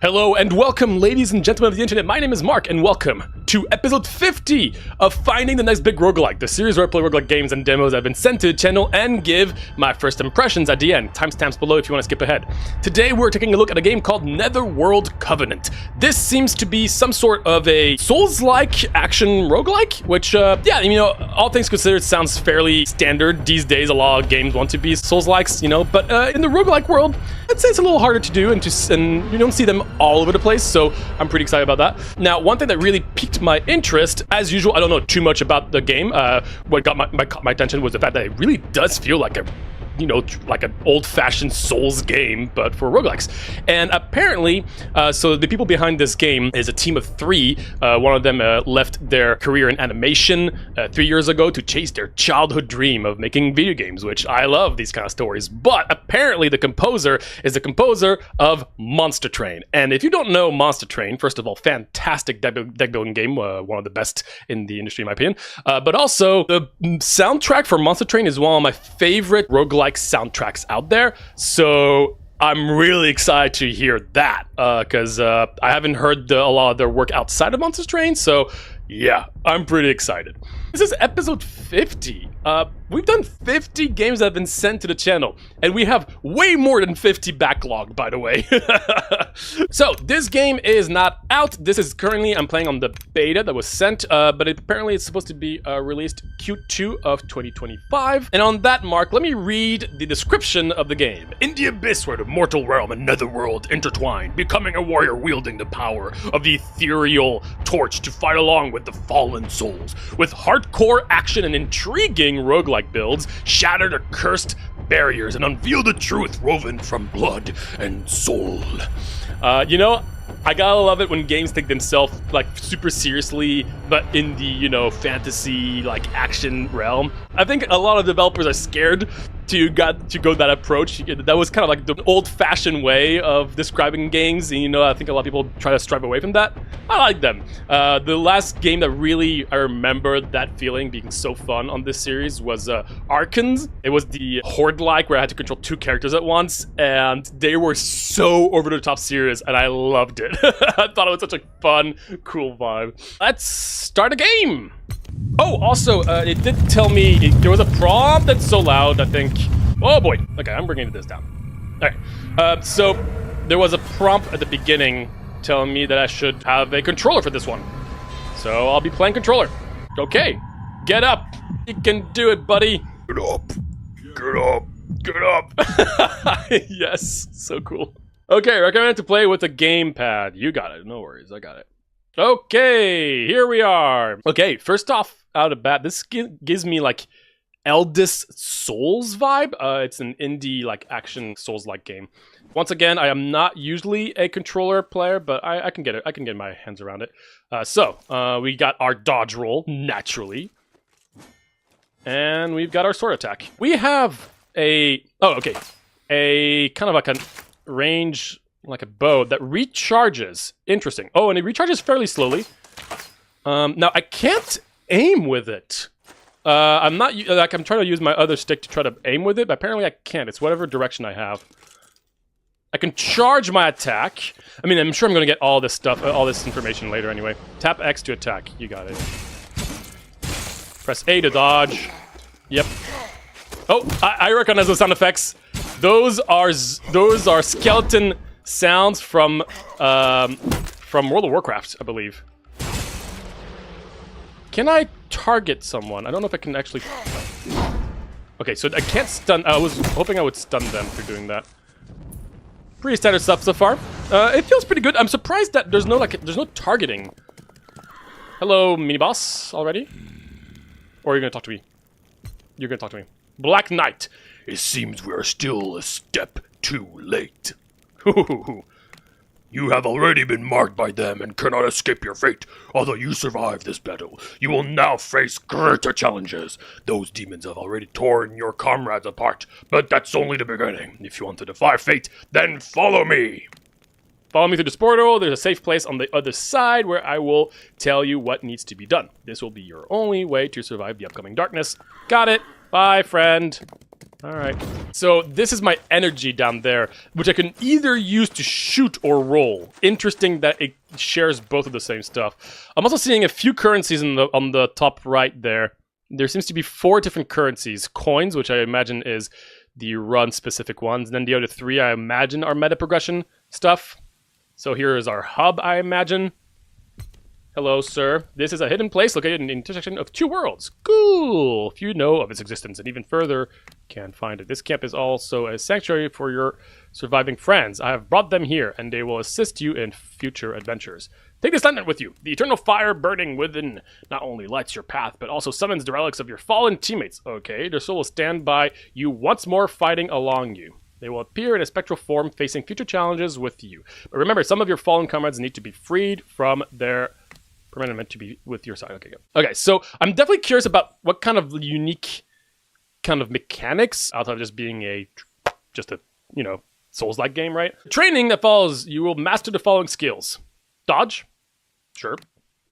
Hello and welcome, ladies and gentlemen of the internet. My name is Mark, and welcome to episode 50 of Finding the Next Big Roguelike, the series where I play roguelike games and demos that have been sent to the channel and give my first impressions at the end. Timestamps below if you want to skip ahead. Today we're taking a look at a game called NETHERWORLD COVENANT. This seems to be some sort of a Soulslike action roguelike, which, yeah, you know, all things considered sounds fairly standard. These days a lot of games want to be Soulslikes, you know, but in the roguelike world, I'd say it's a little harder to do, and you don't see them all over the place, so I'm pretty excited about that. Now, one thing that really piqued my interest, as usual, I don't know too much about the game. What got my attention was the fact that it really does feel like a, you know, like an old-fashioned Souls game, but for roguelikes. And apparently, so the people behind this game is a team of three. One of them left their career in animation 3 years ago to chase their childhood dream of making video games, which I love these kind of stories. But apparently the composer is the composer of Monster Train. And if you don't know Monster Train, first of all, fantastic deck building game, one of the best in the industry in my opinion. But also, the soundtrack for Monster Train is one of my favorite roguelike soundtracks out there, so I'm really excited to hear that because I haven't heard a lot of their work outside of Monster Train, so yeah, I'm pretty excited. This is episode 50. We've done 50 games that have been sent to the channel, and we have way more than 50 backlogged, by the way. So, this game is not out. This is currently, I'm playing on the beta that was sent, but apparently it's supposed to be released Q2 of 2025. And on that mark, let me read the description of the game. In the abyss where the mortal realm and netherworld intertwine, becoming a warrior wielding the power of the Ethereal Torch to fight along with the fallen souls. With hardcore action and intriguing roguelike builds, shatter the cursed barriers and unveil the truth woven from blood and soul. You know, I gotta love it when games take themselves like super seriously, but in the, you know, fantasy like action realm. I think a lot of developers are scared to go that approach. That was kind of like the old-fashioned way of describing games, and you know, I think a lot of people try to strive away from that. I like them. The last game that really I remember that feeling being so fun on this series was Arkans. It was the Horde-like where I had to control two characters at once, and they were so over-the-top serious, and I loved it. I thought it was such a fun, cool vibe. Let's start a game. Oh, also, it did tell me there was a prompt that's so loud, I think. Oh boy. Okay, I'm bringing this down. Alright. So, there was a prompt at the beginning telling me that I should have a controller for this one. So, I'll be playing controller. Okay. Get up. You can do it, buddy. Get up. Get up. Get up. Yes. So cool. Okay, recommend to play with a gamepad. You got it. No worries. I got it. Okay, here we are. Okay, first off, out of bat, this gives me like Eldest Souls vibe. It's an indie like action Souls-like game. Once again, I am not usually a controller player, but I can get it. I can get my hands around it. So we got our dodge roll naturally, and we've got our sword attack. We have a a kind of like a range. Like a bow that recharges. Interesting. Oh, and it recharges fairly slowly. Now I can't aim with it. I'm trying to use my other stick to try to aim with it, but apparently I can't. It's whatever direction I have. I can charge my attack. I mean, I'm sure I'm going to get all this stuff, all this information later anyway. Tap X to attack. You got it. Press A to dodge. Yep. Oh, I recognize those sound effects. Those are skeleton sounds from World of Warcraft, I believe. Can I target someone? I don't know if I can actually... Okay, so I can't stun... I was hoping I would stun them for doing that. Pretty standard stuff so far. It feels pretty good. I'm surprised that there's no targeting. Hello, mini-boss already? Or are you gonna talk to me? You're gonna talk to me. Black Knight. It seems we are still a step too late. You have already been marked by them and cannot escape your fate. Although you survived this battle, you will now face greater challenges. Those demons have already torn your comrades apart, but that's only the beginning. If you want to defy fate, then follow me. Follow me through this portal. There's a safe place on the other side where I will tell you what needs to be done. This will be your only way to survive the upcoming darkness. Got it. Bye, friend. Alright. So this is my energy down there, which I can either use to shoot or roll. Interesting that it shares both of the same stuff. I'm also seeing a few currencies on the top right there. There seems to be 4 different currencies. Coins, which I imagine is the run-specific ones. And then the other 3, I imagine, are meta progression stuff. So here is our hub, I imagine. Hello, sir. This is a hidden place located in the intersection of 2 worlds. Cool! If you know of its existence and even further, can't find it. This camp is also a sanctuary for your surviving friends. I have brought them here, and they will assist you in future adventures. Take this lantern with you. The eternal fire burning within not only lights your path, but also summons the relics of your fallen teammates. Okay, their soul will stand by you once more, fighting along you. They will appear in a spectral form, facing future challenges with you. But remember, some of your fallen comrades need to be freed from their permanent to be with your side. Okay, good. Okay, so I'm definitely curious about what kind of unique kind of mechanics, outside of just being just a, you know, Souls-like game, right? Training that follows, you will master the following skills. Dodge. Sure.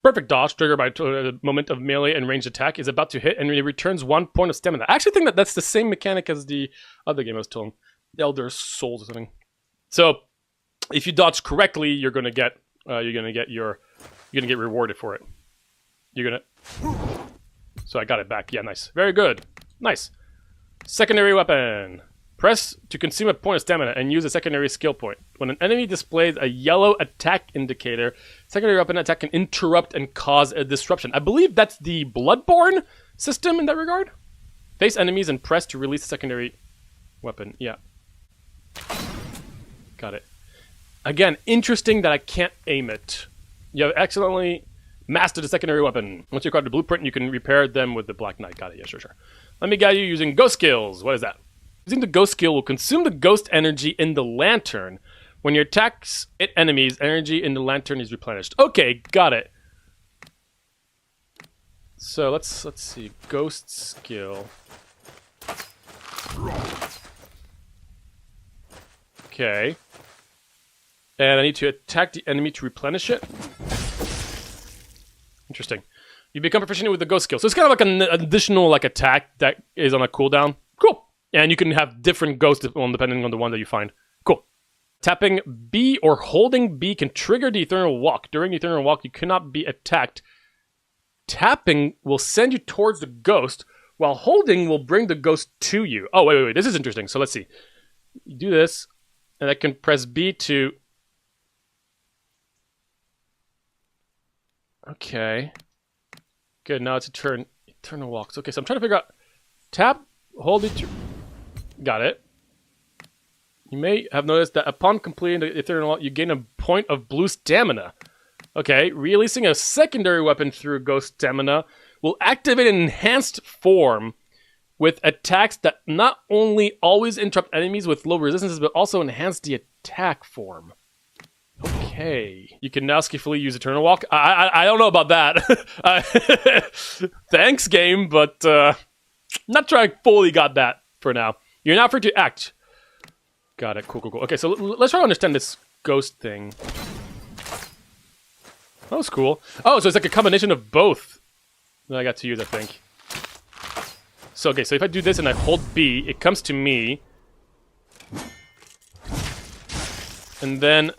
Perfect dodge, triggered by a moment of melee and ranged attack, is about to hit and it returns 1 point of stamina. I actually think that that's the same mechanic as the other game I was telling. The Elder Souls or something. So, if you dodge correctly, you're gonna get rewarded for it. So I got it back. Yeah, nice. Very good. Nice. Secondary weapon. Press to consume a point of stamina and use a secondary skill point. When an enemy displays a yellow attack indicator, secondary weapon attack can interrupt and cause a disruption. I believe that's the Bloodborne system in that regard. Face enemies and press to release a secondary weapon. Yeah. Got it. Again, interesting that I can't aim it. You have excellently mastered a secondary weapon. Once you acquire the blueprint, you can repair them with the Black Knight. Got it. Yeah, sure. Let me guide you using ghost skills. What is that? Using the ghost skill will consume the ghost energy in the lantern. When your attacks hit enemies, energy in the lantern is replenished. Okay, got it. So let's see. Ghost skill. Okay. And I need to attack the enemy to replenish it. Interesting. You become proficient with the ghost skill. So it's kind of like an additional attack that is on a cooldown. Cool. And you can have different ghosts depending on the one that you find. Cool. Tapping B or holding B can trigger the Eternal Walk. During the Eternal Walk, you cannot be attacked. Tapping will send you towards the ghost, while holding will bring the ghost to you. Oh, wait. This is interesting. So let's see. You do this, and I can press B to... Okay. Good, now it's a turn. Eternal Walks. Okay, so I'm trying to figure out... Tap, hold it... Got it. You may have noticed that upon completing the Eternal Walk, you gain a point of blue stamina. Okay, releasing a secondary weapon through ghost stamina will activate an enhanced form with attacks that not only always interrupt enemies with low resistances, but also enhance the attack form. Okay. You can now skillfully use Eternal Walk. I don't know about that. Thanks, game, but not sure I fully got that for now. You're now free to act. Got it. Cool. Okay, so let's try to understand this ghost thing. That was cool. Oh, so it's like a combination of both that I got to use, I think. So, okay, so if I do this and I hold B, it comes to me. And then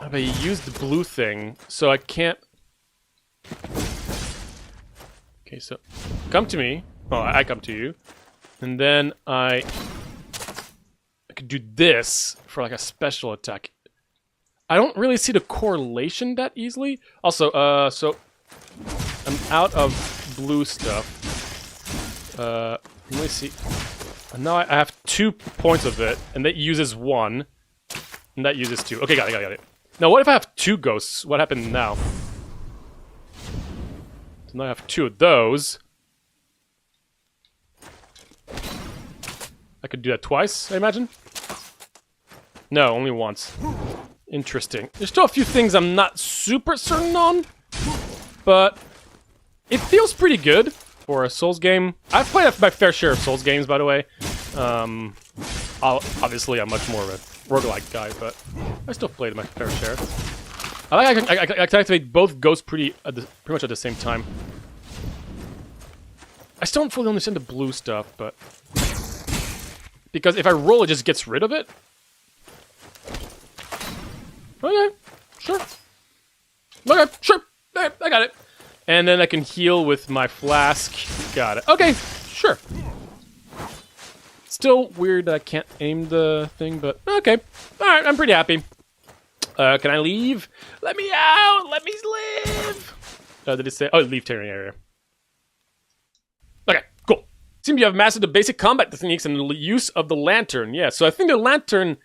I use the blue thing, so I can't... Okay, so come to me. Oh, I come to you. And then I could do this for like a special attack. I don't really see the correlation that easily. Also, so I'm out of blue stuff. Let me see. Now I have 2 points of it, and that uses 1, and that uses 2. Okay, got it. Now, what if I have 2 ghosts? What happened now? So now I have 2 of those. I could do that twice, I imagine? No, only once. Interesting. There's still a few things I'm not super certain on, but it feels pretty good for a Souls game. I've played my fair share of Souls games, by the way. Obviously, I'm much more of a roguelike guy, but I still played my fair share. I can activate both ghosts pretty much at the same time. I still don't fully understand the blue stuff, but... Because if I roll, it just gets rid of it. Okay, sure. Okay, sure. I got it. And then I can heal with my flask. Got it. Okay, sure. Still weird that I can't aim the thing, but okay. Alright, I'm pretty happy. Can I leave? Let me out! Let me live! Did it say? Oh, leave tearing area. Okay, cool. Seems you have mastered the basic combat techniques and the use of the lantern. Yeah, so I think the lantern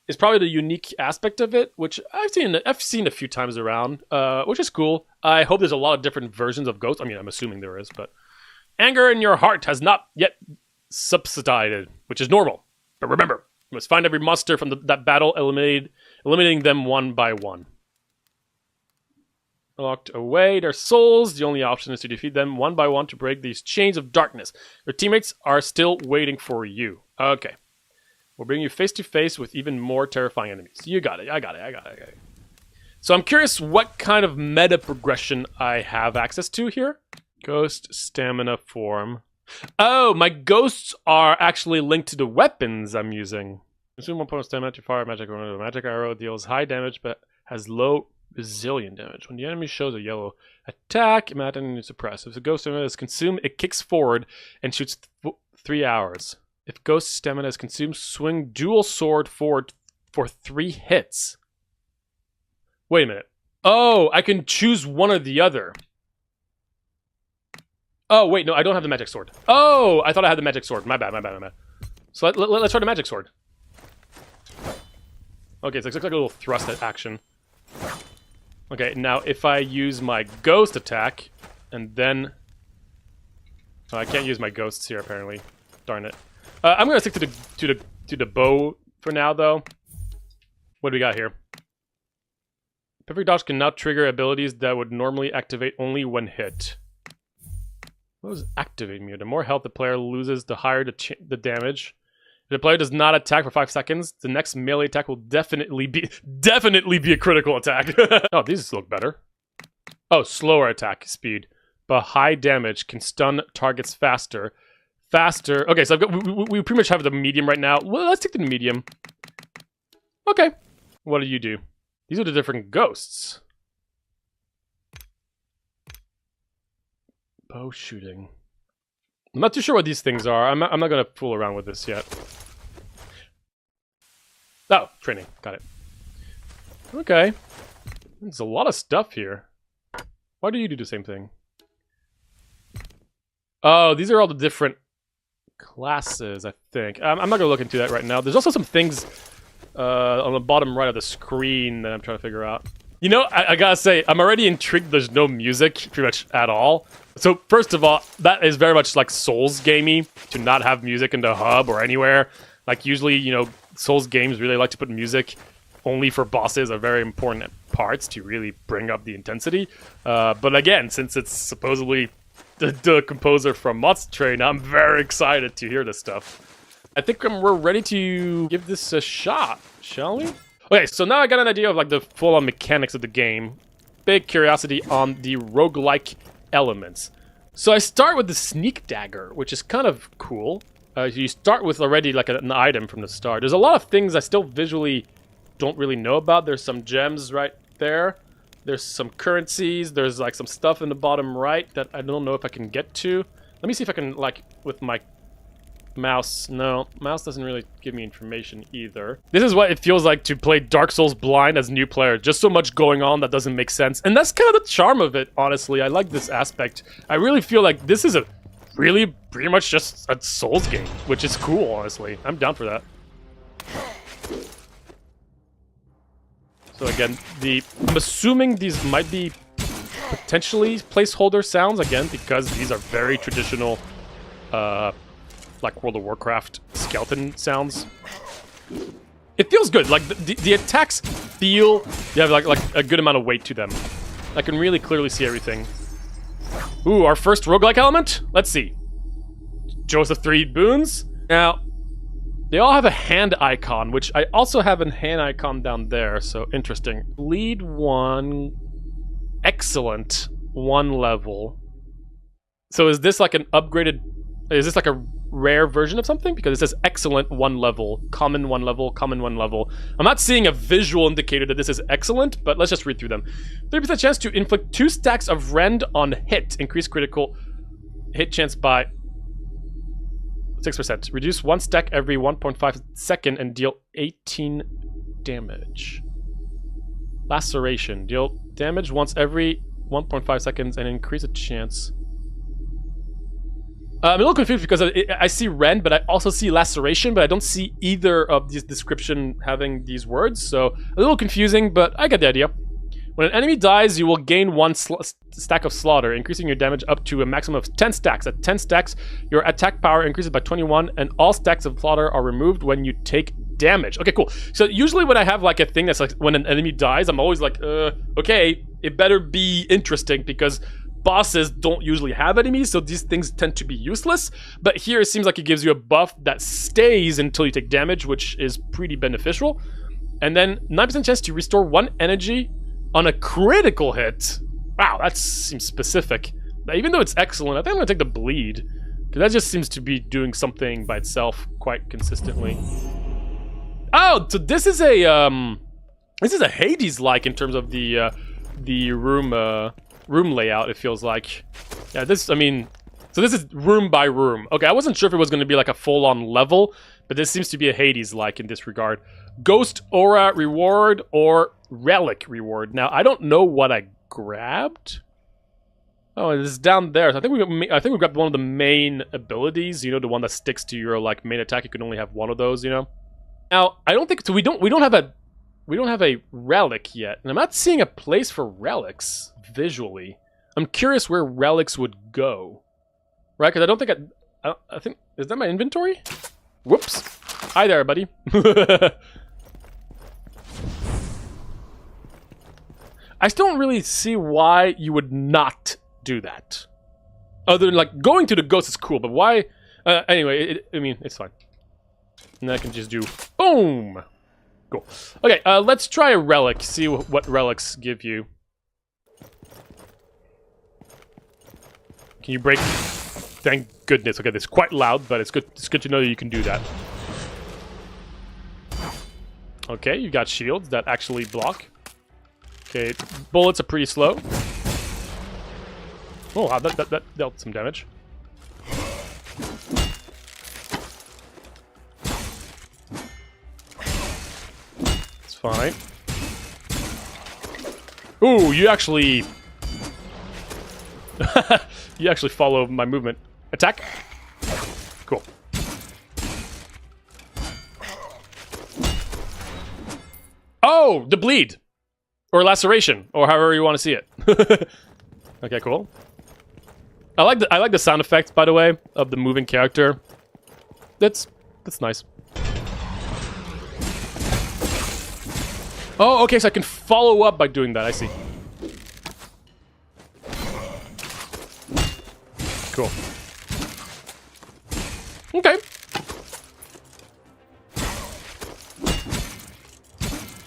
is probably the unique aspect of it, which I've seen a few times around, which is cool. I hope there's a lot of different versions of Ghost. I mean, I'm assuming there is, but anger in your heart has not yet subsided, which is normal. But remember, you must find every monster from that battle, eliminating them one by one. Locked away their souls. The only option is to defeat them one by one to break these chains of darkness. Your teammates are still waiting for you. Okay. We'll bring you face to face with even more terrifying enemies. You got it. I got it. So I'm curious what kind of meta progression I have access to here. Ghost stamina form. Oh, my ghosts are actually linked to the weapons I'm using. Consume 1 point of stamina to fire magic arrow. Magic arrow deals high damage but has low resilient damage. When the enemy shows a yellow attack, imagine it's suppressed. If the ghost stamina is consumed, it kicks forward and shoots 3 hours. If ghost stamina is consumed, swing dual sword forward for 3 hits. Wait a minute. Oh, I can choose one or the other. Oh, wait, no, I don't have the magic sword. Oh, I thought I had the magic sword. My bad. So let's try the magic sword. Okay, so it's like a little thrust action. Okay, now if I use my ghost attack, and then... Oh, I can't use my ghosts here, apparently. Darn it. I'm gonna stick to the bow for now, though. What do we got here? Perfect dodge can now trigger abilities that would normally activate only when hit. What does activate mean? The more health the player loses, the higher the damage. If the player does not attack for 5 seconds, the next melee attack will definitely be a critical attack. Oh, these look better. Oh, slower attack speed, but high damage can stun targets faster. Okay, so we pretty much have the medium right now. Well, let's take the medium. Okay. What do you do? These are the different ghosts. Bow shooting. I'm not too sure what these things are. I'm not gonna fool around with this yet. Oh, training. Got it. Okay. There's a lot of stuff here. Why do you do the same thing? Oh, these are all the different classes, I think. I'm not gonna look into that right now. There's also some things on the bottom right of the screen that I'm trying to figure out. You know, I gotta say, I'm already intrigued there's no music pretty much at all. So first of all, that is very much like Souls gamey to not have music in the hub or anywhere. Like usually, you know, Souls games really like to put music only for bosses are very important parts to really bring up the intensity. But again, since it's supposedly the composer from Monster Train, I'm very excited to hear this stuff. I think we're ready to give this a shot, shall we? Okay, so now I got an idea of like the full-on mechanics of the game. Big curiosity on the roguelike elements. So I start with the sneak dagger, which is kind of cool. You start with already like an item from the start. There's a lot of things I still visually don't really know about. There's some gems right there. There's some currencies. There's like some stuff in the bottom right that I don't know if I can get to. Let me see if I can, like, with my mouse. No, mouse doesn't really give me information either. This is what it feels like to play Dark Souls blind as a new player. Just so much going on that doesn't make sense. And that's kind of the charm of it, honestly. I like this aspect. I really feel like this is a really pretty much just a Souls game, which is cool, honestly. I'm down for that. So again, I'm assuming these might be potentially placeholder sounds, again, because these are very traditional, like World of Warcraft skeleton sounds. It feels good. Like, the attacks feel, they have like a good amount of weight to them. I can really clearly see everything. Ooh, our first roguelike element? Let's see. Joseph 3 boons. Now, they all have a hand icon, which I also have a hand icon down there, so interesting. Bleed 1, excellent, 1 level. So is this like an upgraded, is this like a rare version of something? Because it says excellent 1 level, common 1 level, common 1 level. I'm not seeing a visual indicator that this is excellent, but let's just read through them. 30% chance to inflict 2 stacks of rend on hit. Increase critical hit chance by 6%. Reduce 1 stack every 1.5 second and deal 18 damage. Laceration. Deal damage once every 1.5 seconds and increase a chance. I'm a little confused because I see rend, but I also see laceration, but I don't see either of these description having these words, so a little confusing, but I get the idea. When an enemy dies, you will gain 1 stack of slaughter, increasing your damage up to a maximum of 10 stacks. At 10 stacks, your attack power increases by 21, and all stacks of slaughter are removed when you take damage. Okay, cool. So usually when I have like a thing that's like when an enemy dies, I'm always like, okay, it better be interesting because bosses don't usually have enemies, so these things tend to be useless. But here it seems like it gives you a buff that stays until you take damage, which is pretty beneficial. And then 9% chance to restore 1 energy on a critical hit. Wow, that seems specific. But even though it's excellent, I think I'm gonna take the bleed, because that just seems to be doing something by itself quite consistently. Oh, so this is a Hades-like in terms of the room layout. It feels like, yeah. I mean, so this is room by room. Okay, I wasn't sure if it was going to be like a full-on level, but this seems to be a Hades-like in this regard. Ghost Aura reward or Relic reward. Now I don't know what I grabbed. Oh, it's down there. So I think we grabbed one of the main abilities. You know, the one that sticks to your like main attack. You can only have one of those. You know. Now I don't think so. We don't have a relic yet, and I'm not seeing a place for relics visually. I'm curious where relics would go, right? Because I don't think I think, is that my inventory? Whoops. Hi there, buddy. I still don't really see why you would not do that. Other than like going to the ghost is cool, but why? Anyway, I mean, it's fine. And I can just do boom. Cool. Okay, let's try a relic. See what relics give you. Can you break? Thank goodness. Okay, this is quite loud, but it's good. It's good to know that you can do that. Okay, you got shields that actually block. Okay, bullets are pretty slow. Oh, wow, that dealt some damage. It's fine. Ooh, you actually... you actually follow my movement. Attack. Cool. Oh, the bleed. Or laceration, or however you want to see it. Okay, cool. I like the sound effects, by the way, of the moving character. That's nice. Oh, okay, so I can follow up by doing that. I see. Cool. Okay.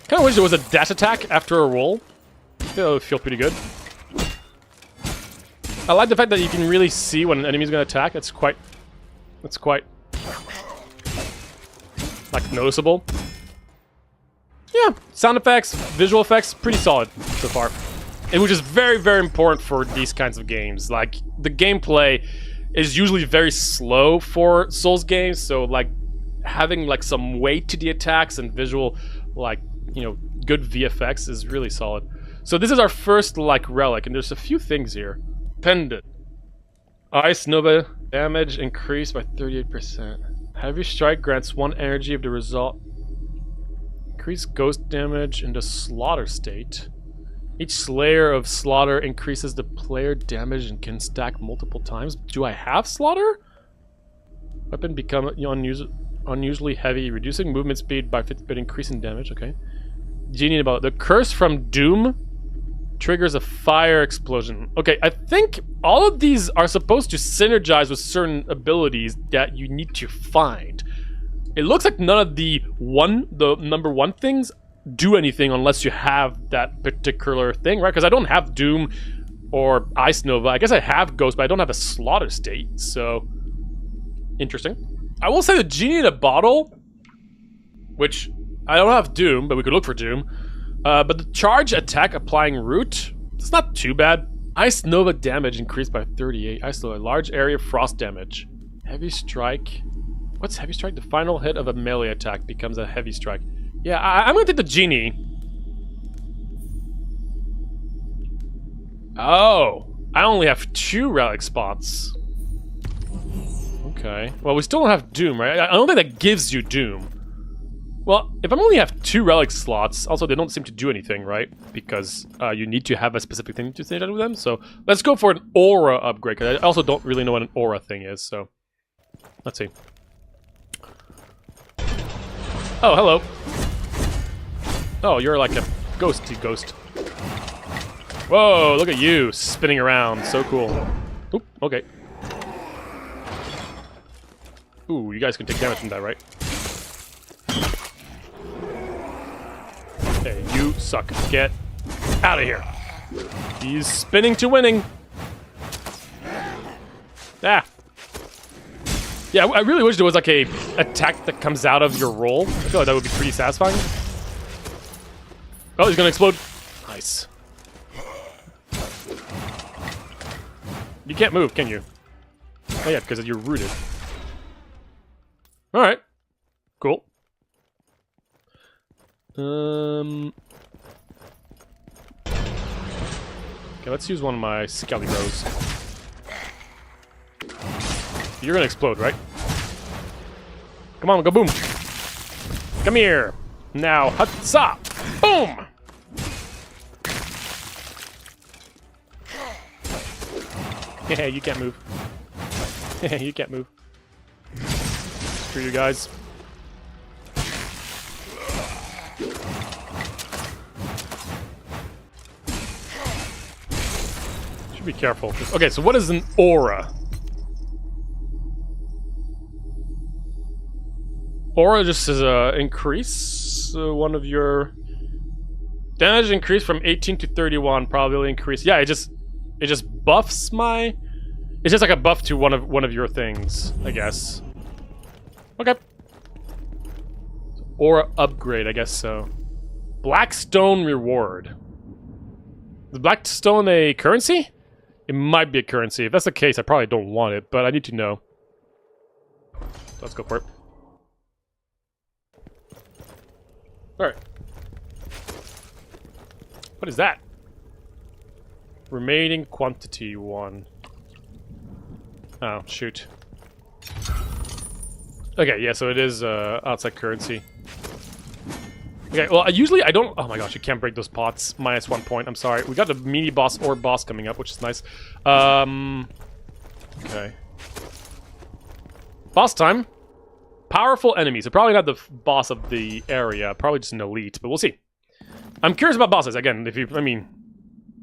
Kind of wish there was a dash attack after a roll. That would feel pretty good. I like the fact that you can really see when an enemy's gonna attack. That's quite like noticeable. Yeah, sound effects, visual effects, pretty solid so far. And which is very, very important for these kinds of games. Like, the gameplay is usually very slow for Souls games, so like having like some weight to the attacks and visual, like, you know, good VFX is really solid. So this is our first like relic, and there's a few things here. Pendant. Ice Nova damage increased by 38%. Heavy strike grants 1 energy of the result. Increased ghost damage in the slaughter state. Each slayer of slaughter increases the player damage and can stack multiple times. Do I have slaughter? Weapon become unusually heavy, reducing movement speed by 50 but increasing damage. Okay. Genie about the curse from Doom triggers a fire explosion. Okay, I think all of these are supposed to synergize with certain abilities that you need to find. It looks like none of the number one things do anything unless you have that particular thing, right? Because I don't have Doom or Ice Nova. I guess I have Ghost, but I don't have a Slaughter State, so Interesting. I will say the genie in a bottle, which I don't have Doom, but we could look for Doom. But the charge attack applying root, it's not too bad. Ice Nova damage increased by 38. Ice Nova, large area frost damage. Heavy strike. What's heavy strike? The final hit of a melee attack becomes a heavy strike. Yeah, I'm gonna take the genie. Oh, I only have 2 relic spots. Okay. Well, we still don't have Doom, right? I don't think that gives you Doom. Well, if I only have 2 relic slots, also they don't seem to do anything, right? Because you need to have a specific thing to say that with them. So let's go for an aura upgrade, because I also don't really know what an aura thing is. So let's see. Oh, hello. Oh, you're like a ghosty ghost. Whoa, look at you spinning around. So cool. Oop, okay. Ooh, you guys can take damage from that, right? Hey, you suck. Get out of here. He's spinning to winning. Ah. Yeah, I really wish there was like a attack that comes out of your roll. I feel like that would be pretty satisfying. Oh, he's gonna explode. Nice. You can't move, can you? Oh yeah, because you're rooted. Alright. Cool. Okay, let's use one of my Skelly Bros. You're gonna explode, right? Come on, go boom! Come here! Now, hutsa! Boom! Yeah, you can't move. You can't move. Screw you guys. Should be careful. Okay, so what is an aura? Aura just is increase one of your damage increase from 18 to 31, probability increase. Yeah, it just buffs my. It's just like a buff to one of your things, I guess. Okay. Aura upgrade, I guess so. Blackstone reward. Is Blackstone a currency? It might be a currency. If that's the case, I probably don't want it, but I need to know. Let's go for it. Alright. What is that? Remaining quantity 1. Oh, shoot. Okay, yeah, so it is outside currency. Okay, well, usually I don't... Oh my gosh, you can't break those pots. -1 point, I'm sorry. We got the mini boss or boss coming up, which is nice. Okay. Boss time. Powerful enemy, so probably not the boss of the area. Probably just an elite, but we'll see. I'm curious about bosses. Again, I mean...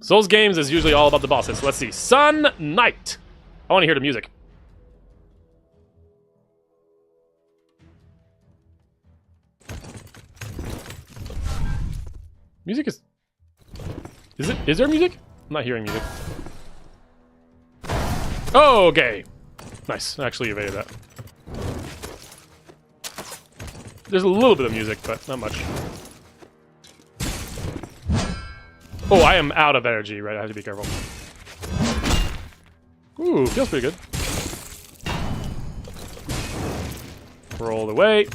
Souls games is usually all about the bosses. Let's see. Sun Knight. I want to hear the music. Music is... Is there music? I'm not hearing music. Oh, okay. Nice. I actually evaded that. There's a little bit of music, but not much. Oh, I am out of energy, right? I have to be careful. Ooh, feels pretty good. Roll away.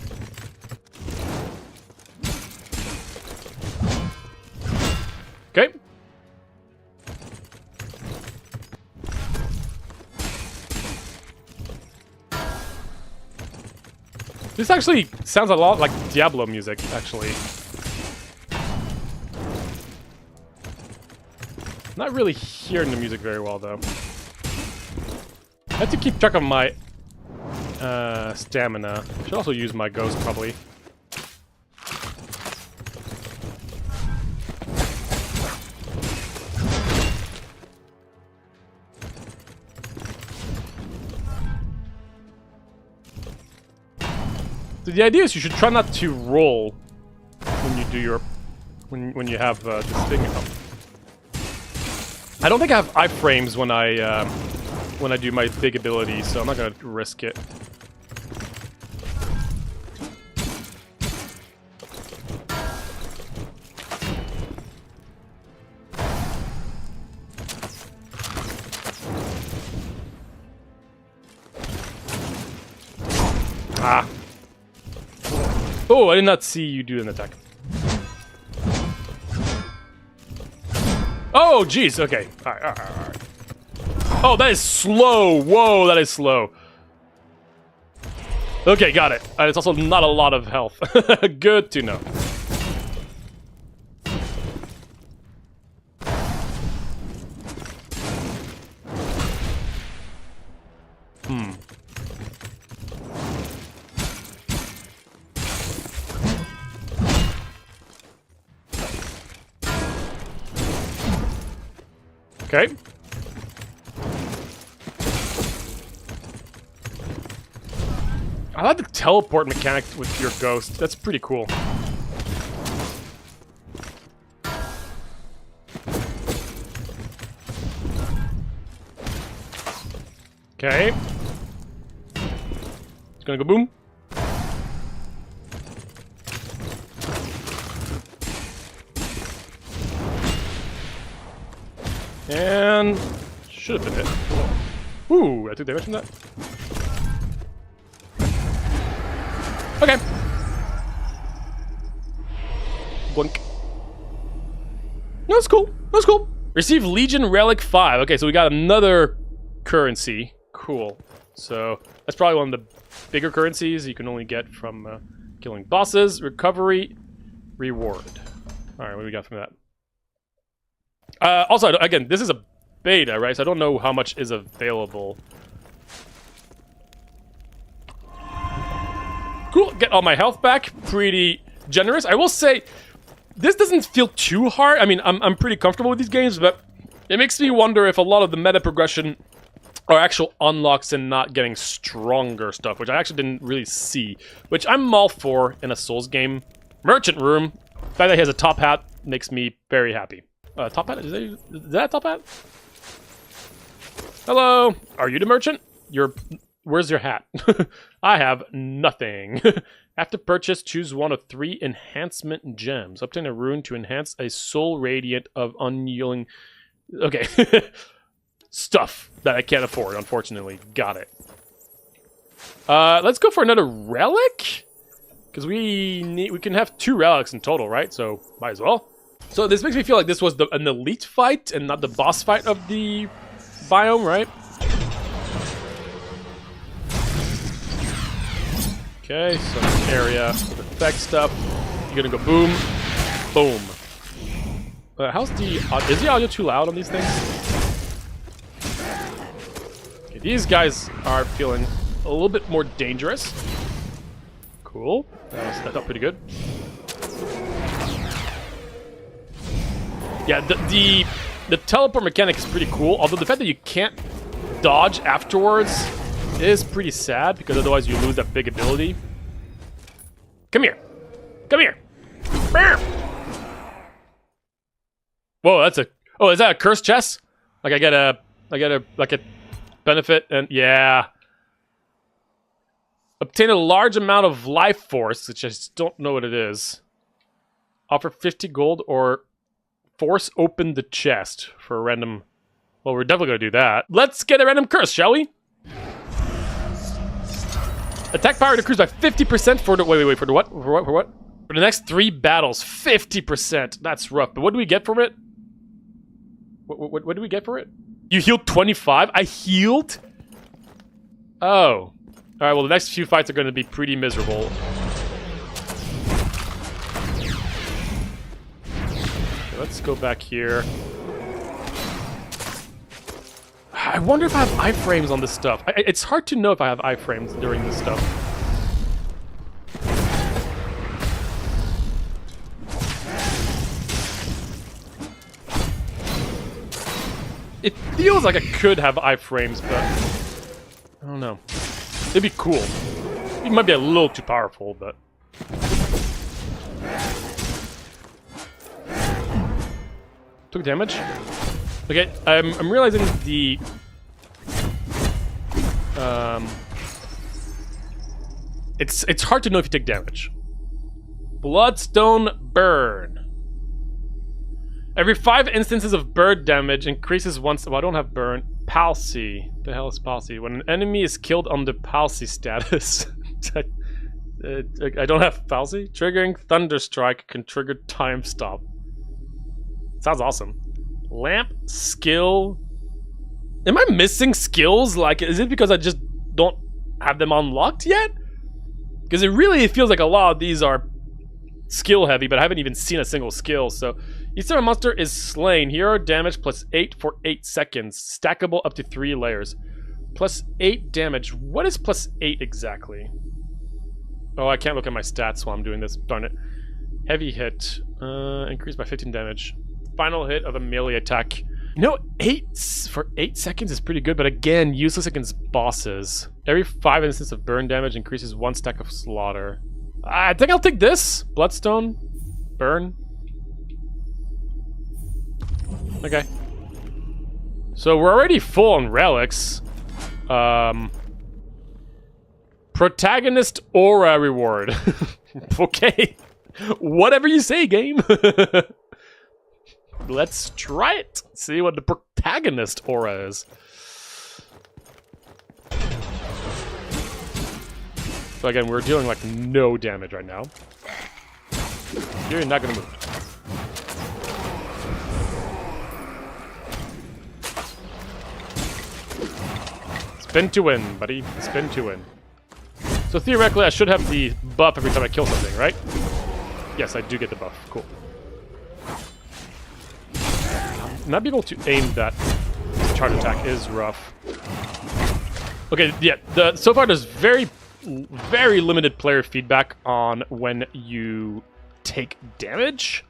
Okay. This actually sounds a lot like Diablo music, actually. Not really hearing the music very well, though. I have to keep track of my stamina. Should also use my ghost, probably. So the idea is you should try not to roll when you do your when you have this thing up. I don't think I have iframes when I do my big ability, so I'm not gonna risk it. Ah. Oh, I did not see you do an attack. Oh, jeez. Okay. All right. Oh, that is slow. Whoa, that is slow. Okay, got it. It's also not a lot of health. Good to know. Okay. I like the teleport mechanic with your ghost. That's pretty cool. Okay. It's gonna go boom. And should have been hit. Ooh, I took damage from that. Okay. Blink. That's cool. That's cool. Receive Legion Relic 5. Okay, so we got another currency. Cool. So that's probably one of the bigger currencies you can only get from killing bosses. Recovery reward. All right, what do we got from that? Also, again, this is a beta, right? So I don't know how much is available. Cool, get all my health back. Pretty generous. I will say, this doesn't feel too hard. I mean, I'm pretty comfortable with these games, but it makes me wonder if a lot of the meta progression are actual unlocks and not getting stronger stuff, which I actually didn't really see. Which I'm all for in a Souls game. Merchant room. The fact that he has a top hat makes me very happy. Top hat? Is that a top hat? Hello. Are you the merchant? Where's your hat? I have nothing. After purchase, choose one of 3 enhancement gems. Obtain a rune to enhance a soul radiant of unyielding. Okay. Stuff that I can't afford, unfortunately. Got it. Let's go for another relic? Because we can have 2 relics in total, right? So might as well. So this makes me feel like this was an elite fight and not the boss fight of the biome, right? Okay, so this area with effect stuff. You're gonna go boom, boom. How's is the audio too loud on these things? Okay, these guys are feeling a little bit more dangerous. Cool, that felt pretty good. Yeah, the teleport mechanic is pretty cool, although the fact that you can't dodge afterwards is pretty sad, because otherwise you lose that big ability. Come here. Come here. Whoa, that's a... Oh, is that a cursed chest? Like I get a benefit and... Yeah. Obtain a large amount of life force, which I just don't know what it is. Offer 50 gold or... Force open the chest for a random... Well, we're definitely going to do that. Let's get a random curse, shall we? Attack power decreased by 50% for the... Wait, for the what? For what? For the next 3 battles, 50%. That's rough. But what do we get from it? What do we get for it? You healed 25? I healed? Oh. Alright, well, the next few fights are going to be pretty miserable. Let's go back here. I wonder if I have iframes on this stuff. It's hard to know if I have iframes during this stuff. It feels like I could have iframes, but I don't know. It'd be cool. It might be a little too powerful, but... Took damage. Okay, I'm realizing the... It's hard to know if you take damage. Bloodstone Burn. Every 5 instances of bird damage increases once... Oh, I don't have burn. Palsy. The hell is palsy? When an enemy is killed under palsy status. I don't have palsy. Triggering Thunderstrike can trigger time stop. Sounds awesome. Lamp skill. Am I missing skills? Like, is it because I just don't have them unlocked yet? Because it really feels like a lot of these are skill heavy, but I haven't even seen a single skill. So each time a monster is slain, hero damage plus 8 for 8 seconds, stackable up to 3 layers. Plus 8 damage. What is plus 8 exactly? Oh, I can't look at my stats while I'm doing this. Darn it. Heavy hit. Increased by 15 damage. Final hit of a melee attack. You know, 8 for 8 seconds is pretty good, but again, useless against bosses. Every 5 instances of burn damage increases 1 stack of slaughter. I think I'll take this. Bloodstone. Burn. Okay. So we're already full on relics. Protagonist aura reward. Okay. Whatever you say, game. Let's try it. See what the protagonist aura is. So again, we're dealing like no damage right now. You're not gonna move. Spin to win, buddy. Spin to win. So theoretically, I should have the buff every time I kill something, right? Yes, I do get the buff. Cool. Not being able to aim that charge attack is rough. Okay, yeah. So far, there's very limited player feedback on when you take damage,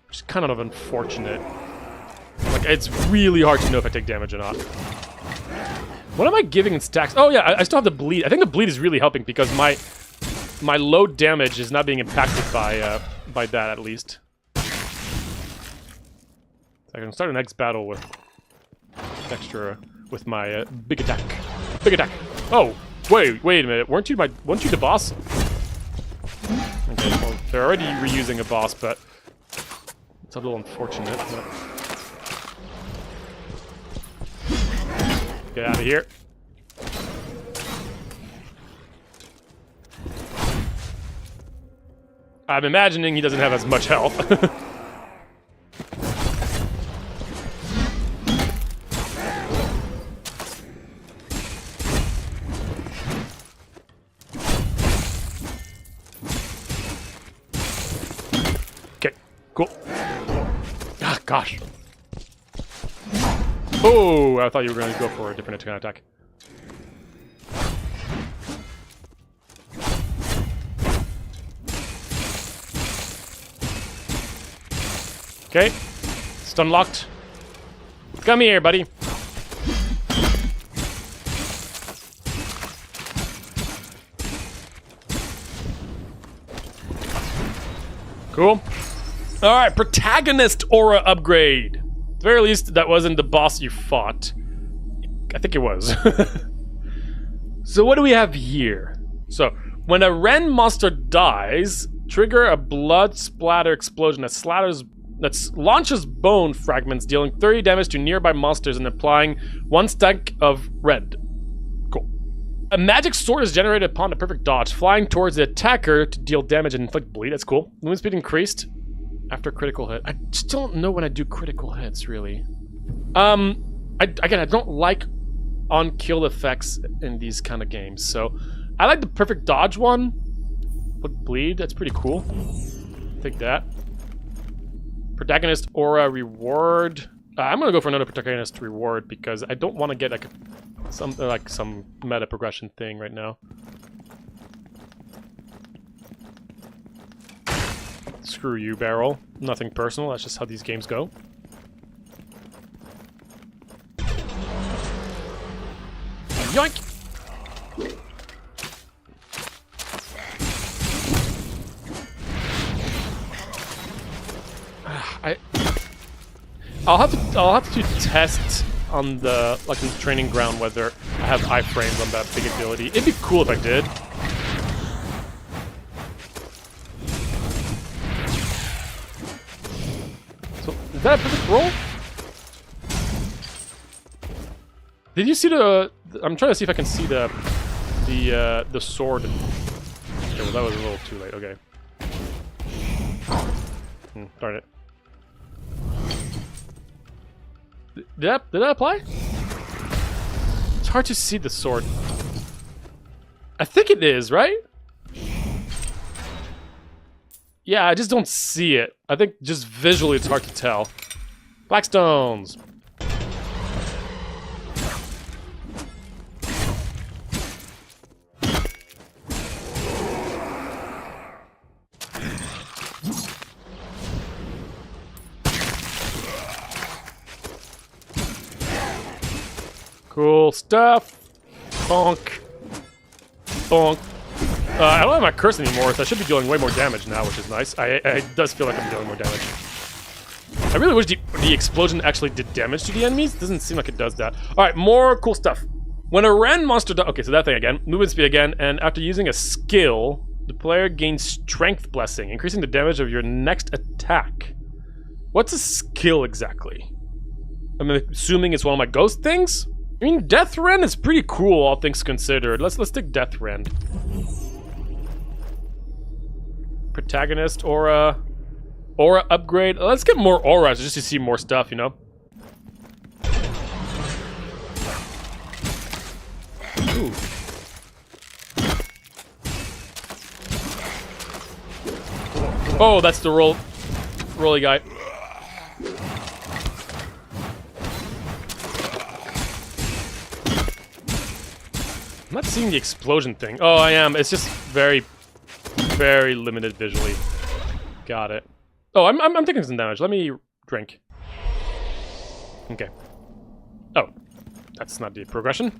which is kind of unfortunate. Like, it's really hard to know if I take damage or not. What am I giving in stacks? Oh yeah, I still have the bleed. I think the bleed is really helping because my low damage is not being impacted by that at least. I can start the next battle with extra with my big attack. Big attack. Oh, wait a minute. Weren't you the boss? Okay, well, they're already reusing a boss, but it's a little unfortunate. But... Get out of here. I'm imagining he doesn't have as much health. Okay, cool. Ah, gosh. Oh, I thought you were going to go for a different kind of attack. Okay, stun locked. Come here, buddy. Cool. All right, protagonist aura upgrade. At the very least, that wasn't the boss you fought. I think it was. So what do we have here? So, when a Ren monster dies, trigger a blood splatter explosion that launches bone fragments, dealing 30 damage to nearby monsters and applying 1 stack of red. Cool. A magic sword is generated upon a perfect dodge, flying towards the attacker to deal damage and inflict bleed. That's cool. Movement speed increased after critical hit. I just don't know when I do critical hits, really. I don't like on-kill effects in these kind of games, so I like the perfect dodge one. With bleed, that's pretty cool. Take that. Protagonist aura reward. I'm gonna go for another protagonist reward because I don't want to get some meta progression thing right now. Screw you, barrel. Nothing personal. That's just how these games go. Yoink! I'll have to test on the training ground whether I have iframes on that big ability. It'd be cool if I did. So is that a perfect roll? Did you see the? I'm trying to see if I can see the the sword. Okay, well that was a little too late. Okay. Darn it. Did that apply? It's hard to see the sword. I think it is, right? Yeah, I just don't see it. I think just visually it's hard to tell. Black stones. Cool stuff. Bonk. Bonk. I don't have my curse anymore, so I should be dealing way more damage now, which is nice. It does feel like I'm dealing more damage. I really wish the explosion actually did damage to the enemies. Doesn't seem like it does that. Alright, more cool stuff. When a random monster does... Okay, so that thing again. Movement speed again, and after using a skill, the player gains Strength Blessing, increasing the damage of your next attack. What's a skill exactly? I'm assuming it's one of my ghost things? I mean, Death Rend is pretty cool, all things considered. Let's take Death Rend. Protagonist, aura upgrade. Let's get more auras just to see more stuff, you know? Ooh. Oh, that's the rolly guy. I'm not seeing the explosion thing. Oh, I am. It's just very limited visually. Got it. Oh, I'm taking some damage. Let me drink. Okay. Oh, that's not the progression.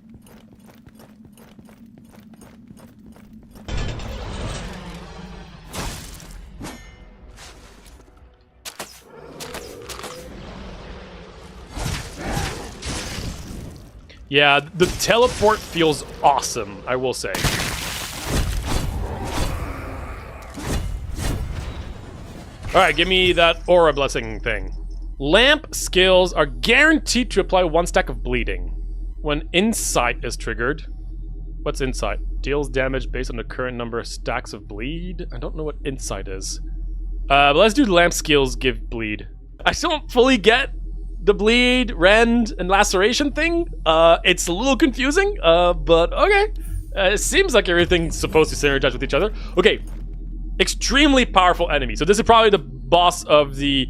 Yeah, the teleport feels awesome, I will say. Alright, give me that aura blessing thing. Lamp skills are guaranteed to apply 1 stack of bleeding. When insight is triggered. What's insight? Deals damage based on the current number of stacks of bleed? I don't know what insight is. But let's do lamp skills give bleed. I still don't fully get the bleed, rend, and laceration thing. It's a little confusing, but okay. It seems like everything's supposed to synergize with each other. Okay. Extremely powerful enemy. So this is probably the boss of the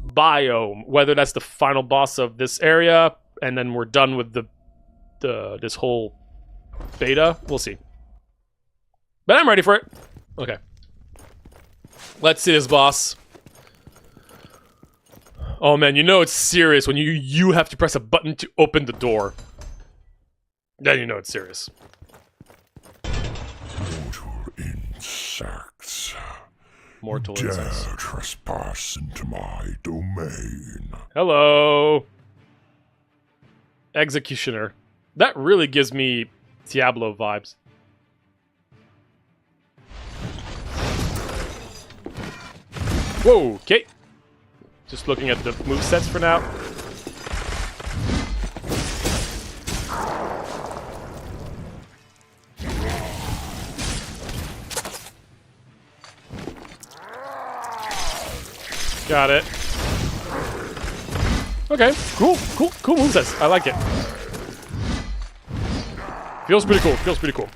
biome, whether that's the final boss of this area, and then we're done with this whole beta. We'll see. But I'm ready for it. Okay. Let's see this boss. Oh man, you know it's serious when you have to press a button to open the door. Then you know it's serious. Mortal insects. Dare trespass into my domain. Hello. Executioner. That really gives me Diablo vibes. Whoa, okay. Just looking at the movesets for now. Got it. Okay, cool movesets. I like it. Feels pretty cool.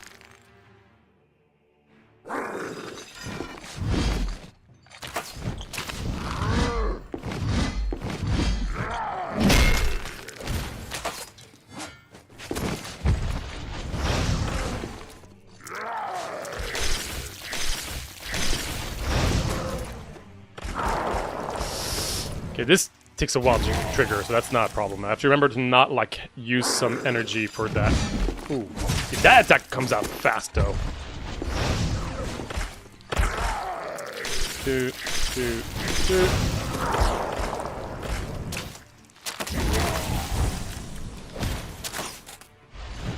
Okay, this takes a while to trigger, so that's not a problem. I have to remember to not, like, use some energy for that. Ooh. See, that attack comes out fast, though. Shoot.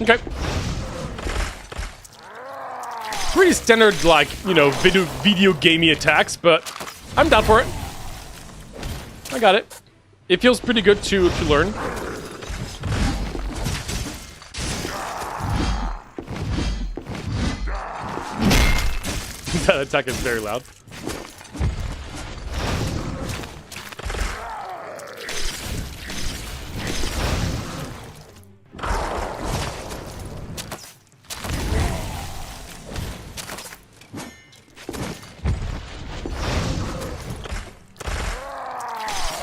Okay. Pretty standard, like, you know, video gamey attacks, but I'm down for it. I got it. It feels pretty good to learn. That attack is very loud.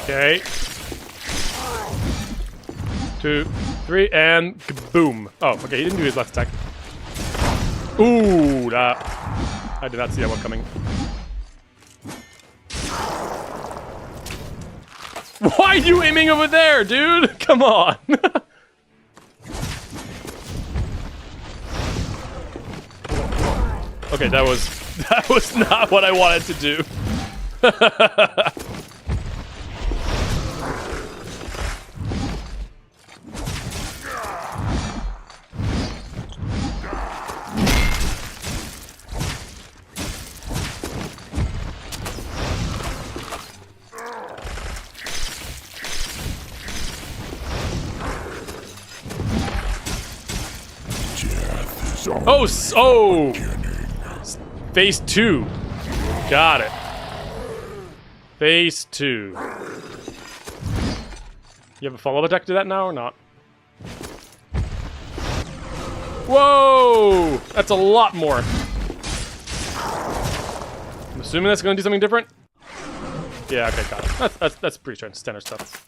Okay. 2, 3, and kaboom. Oh, okay, he didn't do his last attack. Ooh, that... I did not see that one coming. Why are you aiming over there, dude? Come on. Okay, that was not what I wanted to do. Oh, oh! Phase 2. Got it. Phase 2. You have a follow-up attack to that now or not? Whoa! That's a lot more. I'm assuming that's going to do something different? Yeah, okay, got it. That's pretty standard stuff.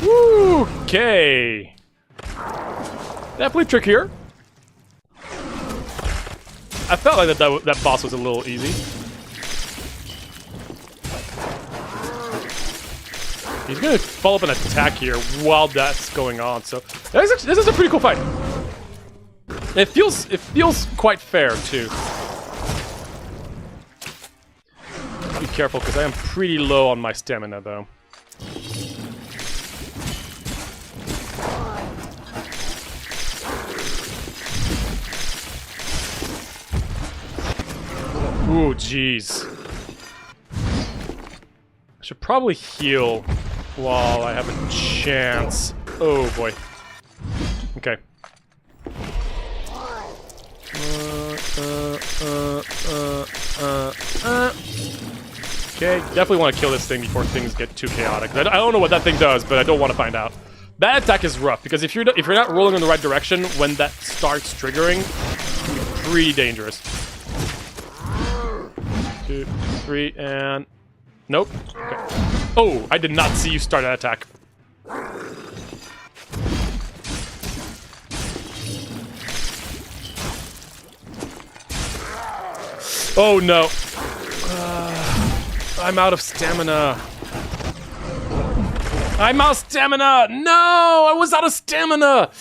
Woo! Okay. Definitely trickier. I felt like that boss was a little easy. He's gonna follow up an attack here while that's going on, so this is a pretty cool fight. It feels quite fair too. Be careful because I am pretty low on my stamina though. Ooh, jeez. I should probably heal while I have a chance. Oh, boy. Okay. Okay, definitely want to kill this thing before things get too chaotic. I don't know what that thing does, but I don't want to find out. That attack is rough, because if you're not rolling in the right direction when that starts triggering, it can be pretty dangerous. 2, 3, and... Nope. Okay. Oh, I did not see you start that attack. Oh, no. I'm out of stamina. I'm out of stamina! No! I was out of stamina!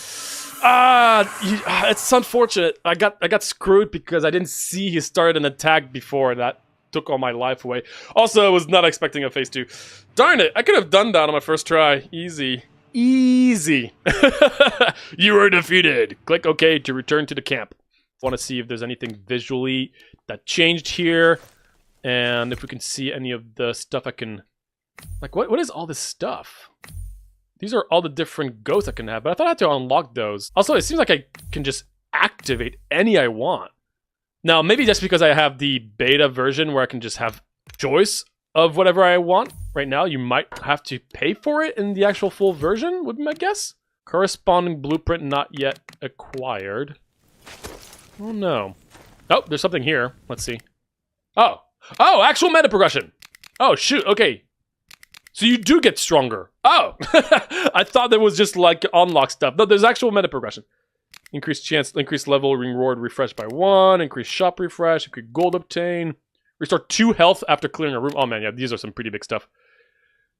It's unfortunate. I got screwed because I didn't see he started an attack before that took all my life away. Also, I was not expecting a phase 2. Darn it, I could have done that on my first try. Easy. Easy. You were defeated. Click OK to return to the camp. Want to see if there's anything visually that changed here. And if we can see any of the stuff I can... Like, what is all this stuff? These are all the different ghosts I can have, but I thought I had to unlock those. Also, it seems like I can just activate any I want. Now, maybe that's because I have the beta version where I can just have choice of whatever I want. Right now, you might have to pay for it in the actual full version, would be my guess. Corresponding blueprint not yet acquired. Oh, no. Oh, there's something here. Let's see. Oh. Oh, actual meta progression. Oh, shoot. Okay. So you do get stronger. Oh. I thought that was just like unlock stuff. No, there's actual meta progression. Increased chance, increased level, reward refresh by 1, increased shop refresh, increased gold obtain, restore 2 health after clearing a room. Oh man, yeah, these are some pretty big stuff.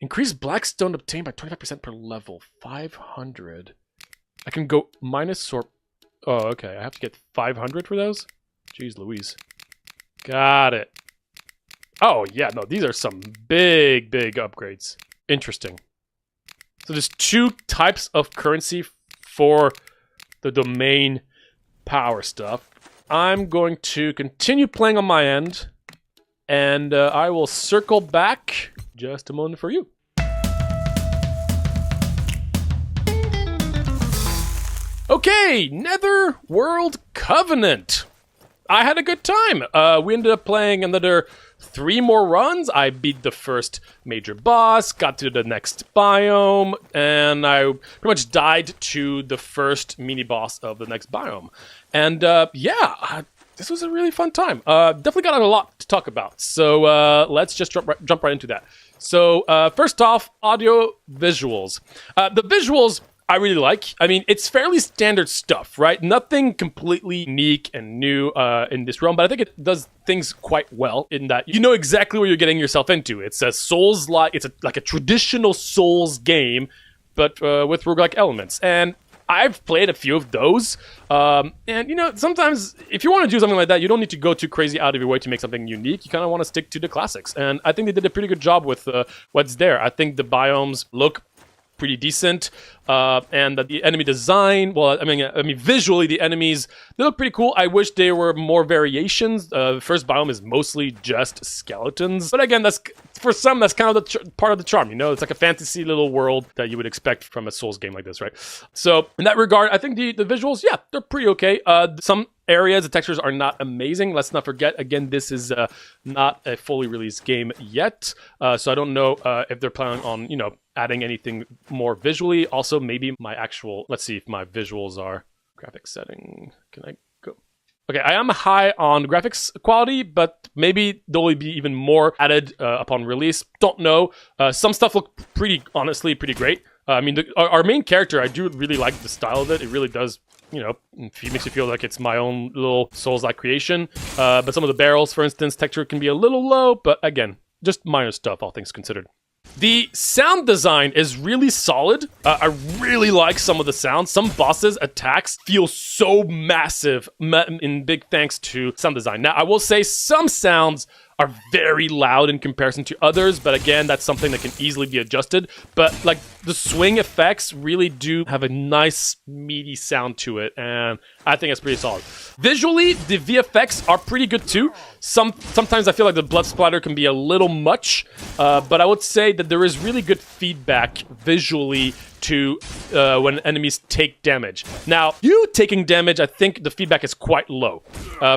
Increased blackstone obtained by 25% per level, 500. I can go minus or... Oh, okay, I have to get 500 for those? Jeez Louise. Got it. Oh yeah, no, these are some big upgrades. Interesting. So there's 2 types of currency for the domain power stuff. I'm going to continue playing on my end, and I will circle back just a moment for you. Okay, NETHERWORLD Covenant. I had a good time. We ended up playing another 3 more runs. I beat the first major boss, got to the next biome, and I pretty much died to the first mini boss of the next biome. And yeah, this was a really fun time. Definitely got a lot to talk about. So let's just jump right into that. So first off, audio visuals. The visuals I really like. I mean, it's fairly standard stuff, right? Nothing completely unique and new in this realm, but I think it does things quite well in that you know exactly what you're getting yourself into. It's a Souls-like, like a traditional Souls game, but with roguelike elements. And I've played a few of those, and you know, sometimes if you want to do something like that, you don't need to go too crazy out of your way to make something unique. You kind of want to stick to the classics, and I think they did a pretty good job with what's there. I think the biomes look pretty decent, and that the enemy design, well, I mean, visually the enemies, they look pretty cool. I wish there were more variations. The first biome is mostly just skeletons, but again, that's for some, that's kind of the part of the charm, you know. It's like a fantasy little world that you would expect from a Souls game like this, right? So in that regard, I think the visuals, yeah, they're pretty okay. Some areas, the textures are not amazing. Let's not forget, again, this is not a fully released game yet, so I don't know if they're planning on, you know, adding anything more visually. Also, maybe my actual, let's see if my visuals are graphics setting. Can I go? Okay, I am high on graphics quality, but maybe there'll be even more added upon release. Don't know. Some stuff look honestly pretty great. I mean, our main character, I do really like the style of it. It really does, you know, it makes me feel like it's my own little Souls-like creation. But some of the barrels, for instance, texture can be a little low, but again, just minor stuff, all things considered. The sound design is really solid. I really like some of the sounds. Some bosses' attacks feel so massive, in big thanks to sound design. Now, I will say some sounds are very loud in comparison to others, but again, that's something that can easily be adjusted. But like the swing effects really do have a nice meaty sound to it, and I think it's pretty solid. Visually, the VFX are pretty good too. Sometimes I feel like the blood splatter can be a little much, but I would say that there is really good feedback visually to when enemies take damage. Now, you taking damage, I think the feedback is quite low.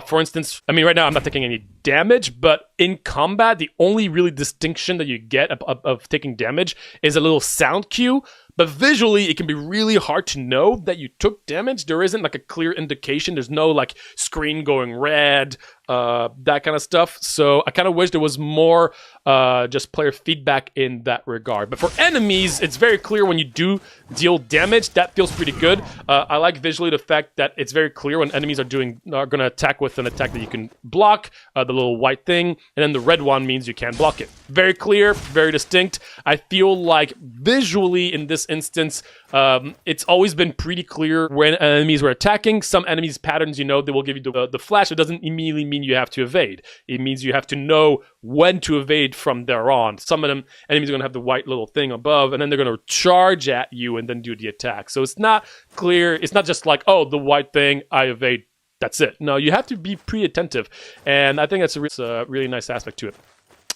For instance, I mean, right now I'm not taking any damage, but in combat, the only really distinction that you get of taking damage is a little sound cue. But visually, it can be really hard to know that you took damage. There isn't like a clear indication. There's no like screen going red, that kind of stuff. So I kind of wish there was more just player feedback in that regard. But for enemies, it's very clear when you do deal damage. That feels pretty good. I like visually the fact that it's very clear when enemies are going to attack with an attack that you can block, the little white thing, and then the red one means you can't block it. Very clear, very distinct. I feel like visually in this instance, it's always been pretty clear when enemies were attacking. Some enemies' patterns, you know, they will give you the flash. It doesn't immediately mean you have to evade. It means you have to know when to evade from there on. Some of them enemies are going to have the white little thing above, and then they're going to charge at you and then do the attack. So it's not clear. It's not just like, oh, the white thing, I evade, that's it. No, you have to be pretty attentive, and I think that's a really nice aspect to it.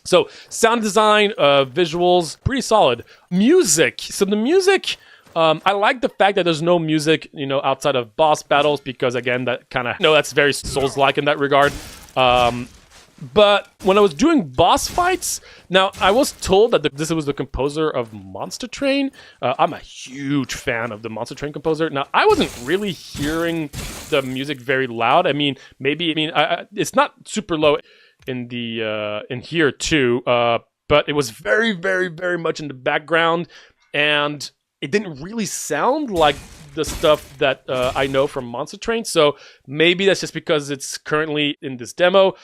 So sound design, visuals, pretty solid. Music. So the music, I like the fact that there's no music, you know, outside of boss battles, because again, that kind of, you know, that's very Souls-like in that regard. But when I was doing boss fights, now I was told that this was the composer of Monster Train. I'm a huge fan of the Monster Train composer. Now I wasn't really hearing the music very loud. I mean, it's not super low in the in here too, but it was very, very, very much in the background, and it didn't really sound like the stuff that I know from Monster Train. So maybe that's just because it's currently in this demo.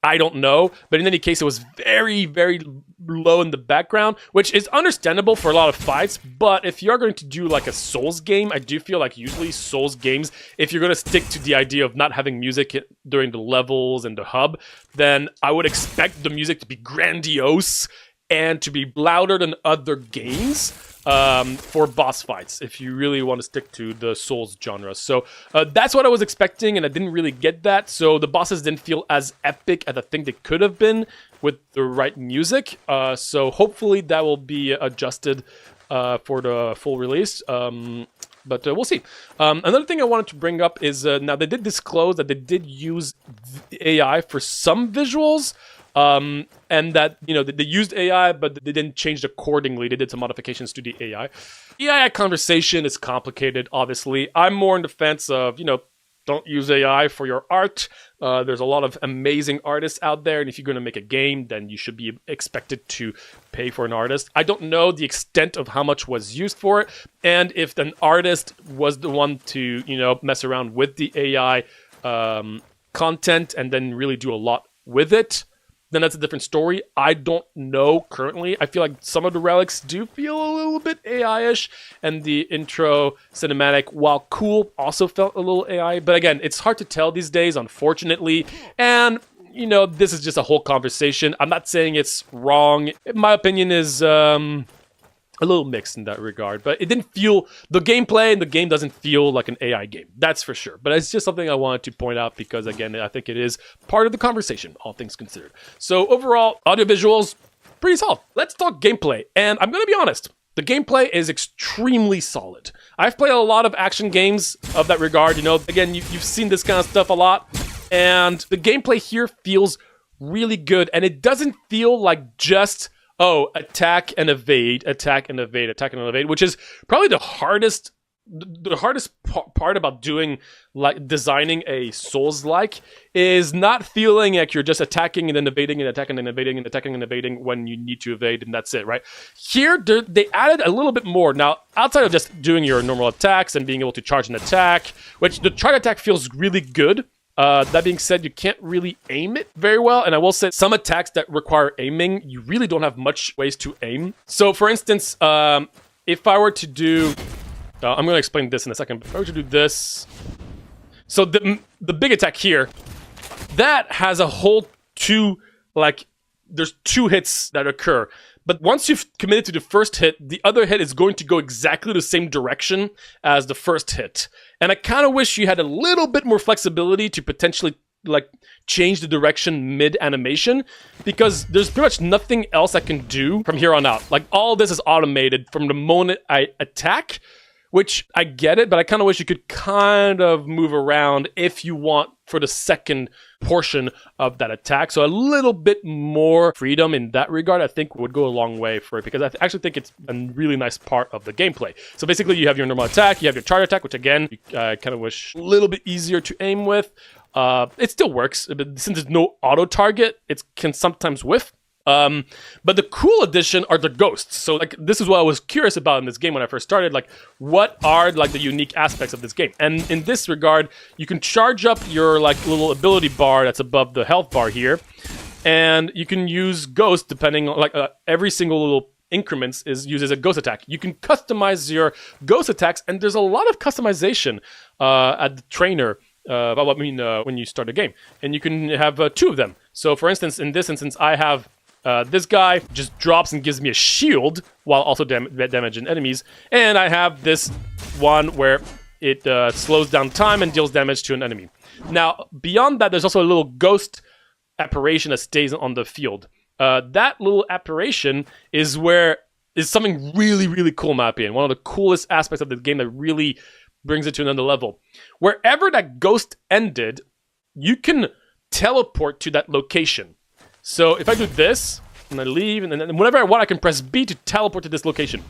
I don't know, but in any case, it was very, very low in the background, which is understandable for a lot of fights. But if you're going to do like a Souls game, I do feel like usually Souls games, if you're going to stick to the idea of not having music during the levels and the hub, then I would expect the music to be grandiose and to be louder than other games. For boss fights, if you really want to stick to the Souls genre. So that's what I was expecting, and I didn't really get that. So the bosses didn't feel as epic as I think they could have been with the right music. So hopefully that will be adjusted for the full release. but we'll see. Another thing I wanted to bring up is now they did disclose that they did use AI for some visuals. And that, you know, they used AI, but they didn't change it accordingly. They did some modifications to the AI. The AI conversation is complicated, obviously. I'm more in defense of, you know, don't use AI for your art. There's a lot of amazing artists out there, and if you're going to make a game, then you should be expected to pay for an artist. I don't know the extent of how much was used for it, and if an artist was the one to, you know, mess around with the AI content and then really do a lot with it, then that's a different story. I don't know currently. I feel like some of the relics do feel a little bit AI-ish, and the intro cinematic, while cool, also felt a little AI. But again, it's hard to tell these days, unfortunately. And, you know, this is just a whole conversation. I'm not saying it's wrong. My opinion is a little mixed in that regard, but it didn't feel, the gameplay in the game doesn't feel like an AI game, that's for sure. But it's just something I wanted to point out because, again, I think it is part of the conversation, all things considered. So overall, audio visuals, pretty solid. Let's talk gameplay, and I'm gonna be honest, the gameplay is extremely solid. I've played a lot of action games of that regard, you know, again, you've seen this kind of stuff a lot, and the gameplay here feels really good, and it doesn't feel like just, oh, attack and evade, attack and evade, attack and evade, which is probably the hardest part about doing, like, designing a Souls-like, is not feeling like you're just attacking and then evading and attacking and evading and attacking and evading when you need to evade, and that's it, right? Here, they added a little bit more. Now, outside of just doing your normal attacks and being able to charge an attack, which the charge attack feels really good. That being said, you can't really aim it very well, and I will say some attacks that require aiming, you really don't have much ways to aim. So, for instance, if I were to do... I'm going to explain this in a second, but if I were to do this... So, the big attack here, that has a whole there's two hits that occur. But once you've committed to the first hit, the other hit is going to go exactly the same direction as the first hit. And I kind of wish you had a little bit more flexibility to potentially, like, change the direction mid-animation, because there's pretty much nothing else I can do from here on out. Like, all this is automated from the moment I attack, which I get it, but I kind of wish you could kind of move around if you want for the second portion of that attack. So a little bit more freedom in that regard, I think, would go a long way for it, because I actually think it's a really nice part of the gameplay. So basically, you have your normal attack, you have your charge attack, which again, I kind of wish a little bit easier to aim with. It still works, but since there's no auto target, it can sometimes whiff. But the cool addition are the ghosts. So, like, this is what I was curious about in this game when I first started. Like, what are, like, the unique aspects of this game? And in this regard, you can charge up your, like, little ability bar that's above the health bar here, and you can use ghost depending on, like, every single little increments uses a ghost attack. You can customize your ghost attacks, and there's a lot of customization at the trainer. When you start a game, and you can have two of them. So, for instance, in this instance, I have this guy just drops and gives me a shield while also damaging enemies. And I have this one where it slows down time and deals damage to an enemy. Now, beyond that, there's also a little ghost apparition that stays on the field. That little apparition is something really, really cool, in my opinion. One of the coolest aspects of the game that really brings it to another level. Wherever that ghost ended, you can teleport to that location. So if I do this, and I leave, and then whenever I want, I can press B to teleport to this location.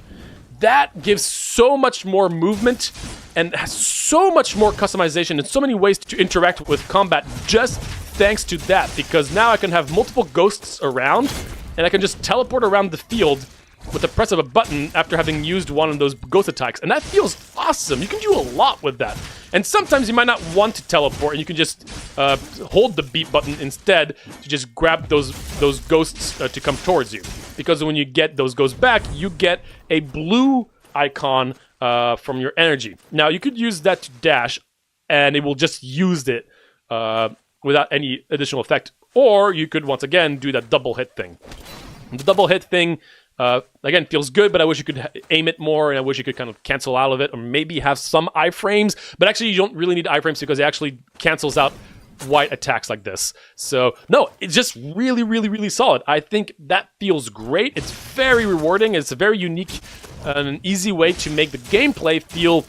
That gives so much more movement, and has so much more customization, and so many ways to interact with combat just thanks to that, because now I can have multiple ghosts around, and I can just teleport around the field with the press of a button after having used one of those ghost attacks. And that feels awesome. You can do a lot with that. And sometimes you might not want to teleport, and you can just hold the B button instead to just grab those ghosts to come towards you. Because when you get those ghosts back, you get a blue icon from your energy. Now, you could use that to dash, and it will just use it without any additional effect. Or you could, once again, do that double hit thing. And the double hit thing, again, feels good, but I wish you could aim it more, and I wish you could kind of cancel out of it, or maybe have some iframes. But actually, you don't really need iframes because it actually cancels out white attacks like this. So, no, it's just really, really, really solid. I think that feels great. It's very rewarding. It's a very unique and an easy way to make the gameplay feel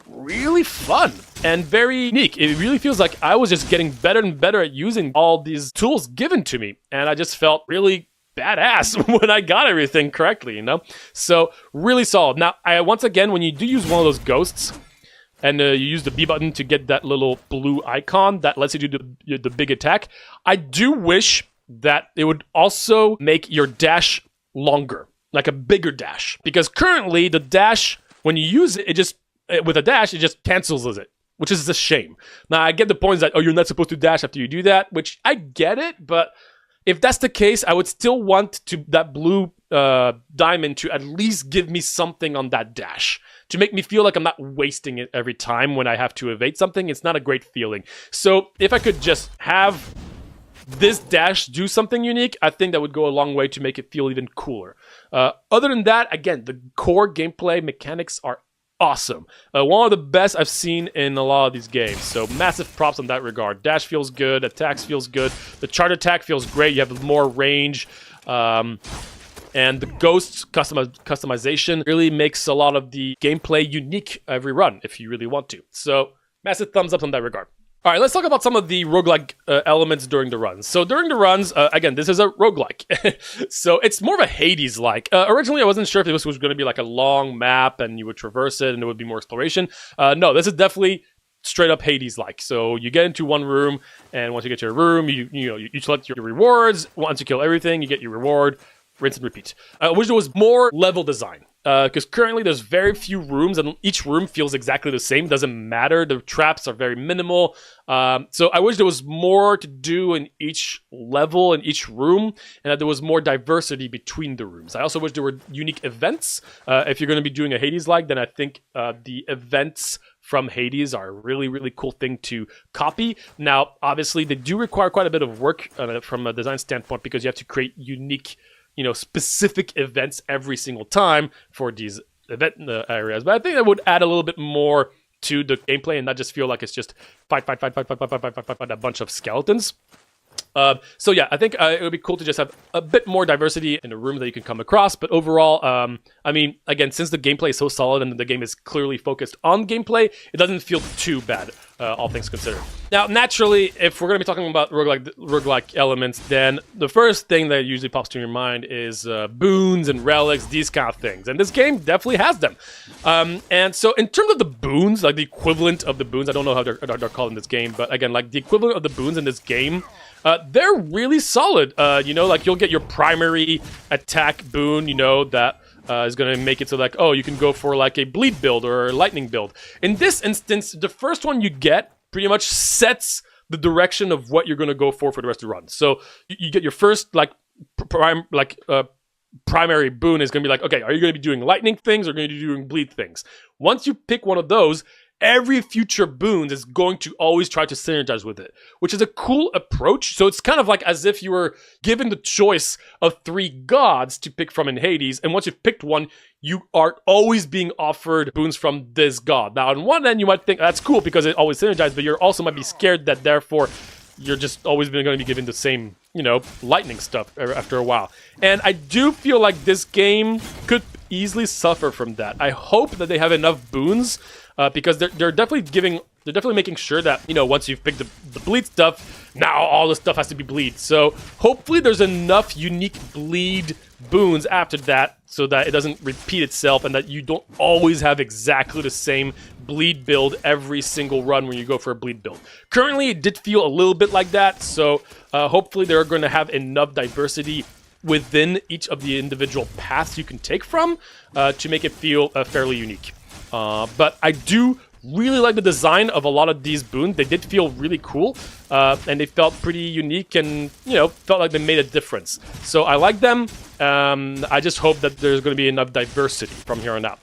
really fun and very unique. It really feels like I was just getting better and better at using all these tools given to me, and I just felt really badass when I got everything correctly, you know? So, really solid. Now, once again, when you do use one of those ghosts, and you use the B button to get that little blue icon that lets you do the big attack, I do wish that it would also make your dash longer, like a bigger dash. Because currently, the dash, when you use it, with a dash, it just cancels it, which is a shame. Now, I get the points that, oh, you're not supposed to dash after you do that, which I get it, but if that's the case, I would still want that blue diamond to at least give me something on that dash to make me feel like I'm not wasting it every time when I have to evade something. It's not a great feeling. So if I could just have this dash do something unique, I think that would go a long way to make it feel even cooler. Other than that, again, the core gameplay mechanics are awesome. One of the best I've seen in a lot of these games. So massive props in that regard. Dash feels good. Attacks feels good. The charge attack feels great. You have more range. And the ghosts customization really makes a lot of the gameplay unique every run if you really want to. So massive thumbs up in that regard. All right, let's talk about some of the roguelike elements during the runs. So during the runs, again, this is a roguelike. So it's more of a Hades-like. Originally, I wasn't sure if this was going to be like a long map and you would traverse it and there would be more exploration. No, this is definitely straight up Hades-like. So you get into one room, and once you get to your room, you select your rewards. Once you kill everything, you get your reward. Rinse and repeat. I wish there was more level design. Because currently there's very few rooms, and each room feels exactly the same. Doesn't matter. The traps are very minimal. So I wish there was more to do in each level, in each room, and that there was more diversity between the rooms. I also wish there were unique events. If you're going to be doing a Hades-like, then I think the events from Hades are a really, really cool thing to copy. Now, obviously, they do require quite a bit of work from a design standpoint, because you have to create unique, specific events every single time for these event areas. But I think that would add a little bit more to the gameplay and not just feel like it's just fight a bunch of skeletons. So yeah, I think it would be cool to just have a bit more diversity in the rooms that you can come across. But overall, I mean, again, since the gameplay is so solid and the game is clearly focused on gameplay, it doesn't feel too bad, all things considered. Now, naturally, if we're going to be talking about roguelike elements, then the first thing that usually pops to your mind is boons and relics, these kind of things. And this game definitely has them. And so in terms of the boons, like the equivalent of the boons, I don't know how they're called in this game, but again, like the equivalent of the boons in this game, they're really solid. Like you'll get your primary attack boon, that is going to make it so like, oh, you can go for like a bleed build or a lightning build. In this instance, the first one you get pretty much sets the direction of what you're going to go for the rest of the run. So you get your first primary boon is going to be like, okay, are you going to be doing lightning things or are you going to be doing bleed things? Once you pick one of those, every future boon is going to always try to synergize with it, which is a cool approach. So it's kind of like as if you were given the choice of 3 gods to pick from in Hades, and once you've picked one, you are always being offered boons from this god. Now, on one end, you might think that's cool because it always synergizes, but you also might be scared that therefore you're just always going to be given the same, lightning stuff after a while. And I do feel like this game could easily suffer from that. I hope that they have enough boons because they're definitely making sure that, once you've picked the bleed stuff, now all the stuff has to be bleed. So hopefully there's enough unique bleed boons after that so that it doesn't repeat itself and that you don't always have exactly the same bleed build every single run when you go for a bleed build. Currently, it did feel a little bit like that, so hopefully they're going to have enough diversity within each of the individual paths you can take from to make it feel fairly unique. But I do really like the design of a lot of these boons. They did feel really cool, and they felt pretty unique and, felt like they made a difference. So I like them. I just hope that there's going to be enough diversity from here on out.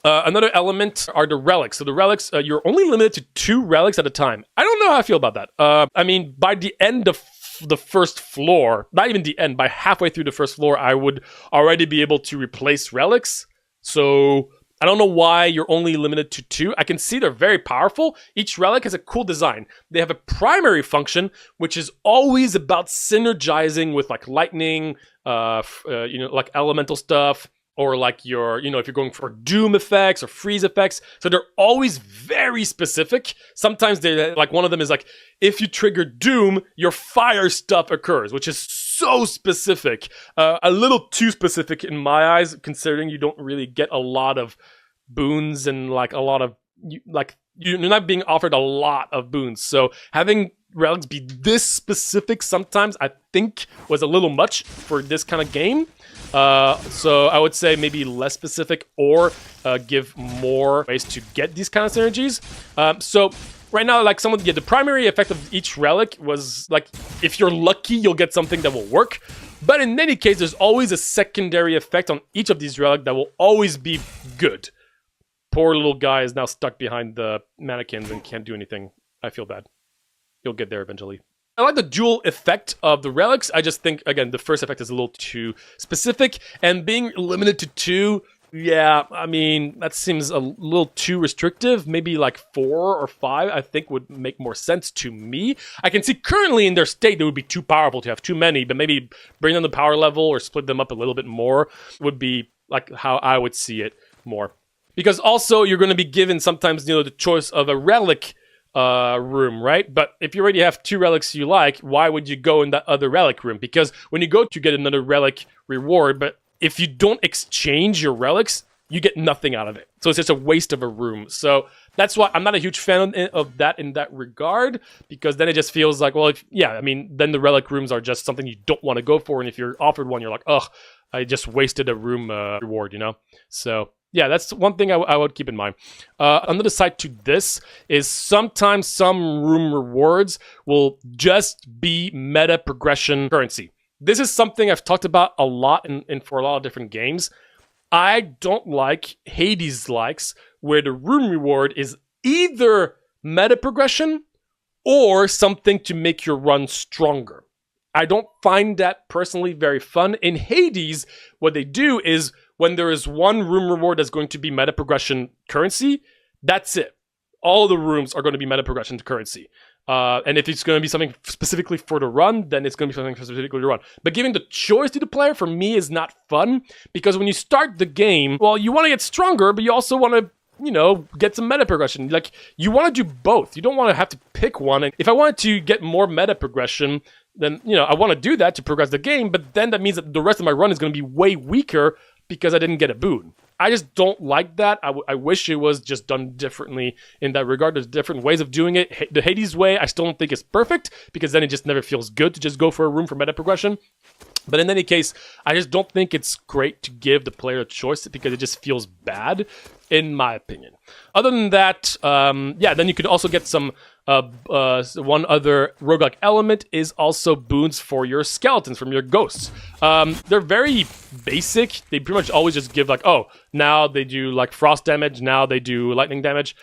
Another element are the relics. So the relics, you're only limited to 2 relics at a time. I don't know how I feel about that. I mean, by the end of the first floor, not even the end, by halfway through the first floor, I would already be able to replace relics. So I don't know why you're only limited to 2. I can see they're very powerful. Each relic has a cool design. They have a primary function, which is always about synergizing with like lightning, like elemental stuff, or like your, if you're going for doom effects or freeze effects. So they're always very specific. Sometimes they, like one of them is like, if you trigger doom, your fire stuff occurs, which is so specific. A little too specific in my eyes, considering you don't really get a lot of boons and like a lot of, you're not being offered a lot of boons. So having relics be this specific sometimes, I think, was a little much for this kind of game. So I would say maybe less specific, or give more ways to get these kind of synergies. So right now, like the primary effect of each relic was like, if you're lucky, you'll get something that will work. But in any case, there's always a secondary effect on each of these relics that will always be good. Poor little guy is now stuck behind the mannequins and can't do anything. I feel bad. You'll get there eventually. I like the dual effect of the relics. I just think, again, the first effect is a little too specific, and being limited to 2, yeah, I mean, that seems a little too restrictive. Maybe like 4 or 5, I think, would make more sense to me. I can see currently in their state, they would be too powerful to have too many, but maybe bring down the power level or split them up a little bit more would be like how I would see it more. Because also, you're going to be given sometimes, the choice of a relic room, right? But if you already have 2 relics you like, why would you go in that other relic room? Because when you go to get another relic reward, but if you don't exchange your relics, you get nothing out of it. So it's just a waste of a room. So that's why I'm not a huge fan of that in that regard, because then it just feels like, well, then the relic rooms are just something you don't want to go for. And if you're offered one, you're like, ugh, I just wasted a room reward, So yeah, that's one thing I would keep in mind. Another side to this is sometimes some room rewards will just be meta progression currency. This is something I've talked about a lot for a lot of different games. I don't like Hades likes, where the room reward is either meta progression or something to make your run stronger. I don't find that personally very fun. In Hades, what they do is, when there is one room reward that's going to be meta progression currency, that's it. All the rooms are going to be meta progression currency. And if it's going to be something specifically for the run, then it's going to be something specifically for the run. But giving the choice to the player, for me, is not fun. Because when you start the game, well, you want to get stronger, but you also want to, get some meta progression. Like, you want to do both. You don't want to have to pick one. And if I wanted to get more meta progression, then, I want to do that to progress the game. But then that means that the rest of my run is going to be way weaker, because I didn't get a boon. I just don't like that. I wish it was just done differently in that regard. There's different ways of doing it. The Hades way, I still don't think is perfect, because then it just never feels good to just go for a room for meta progression. But in any case, I just don't think it's great to give the player a choice, because it just feels bad, in my opinion. Other than that, then you could also get some, one other roguelike element is also boons for your skeletons, from your ghosts. They're very basic. They pretty much always just give like, oh, now they do like frost damage, now they do lightning damage.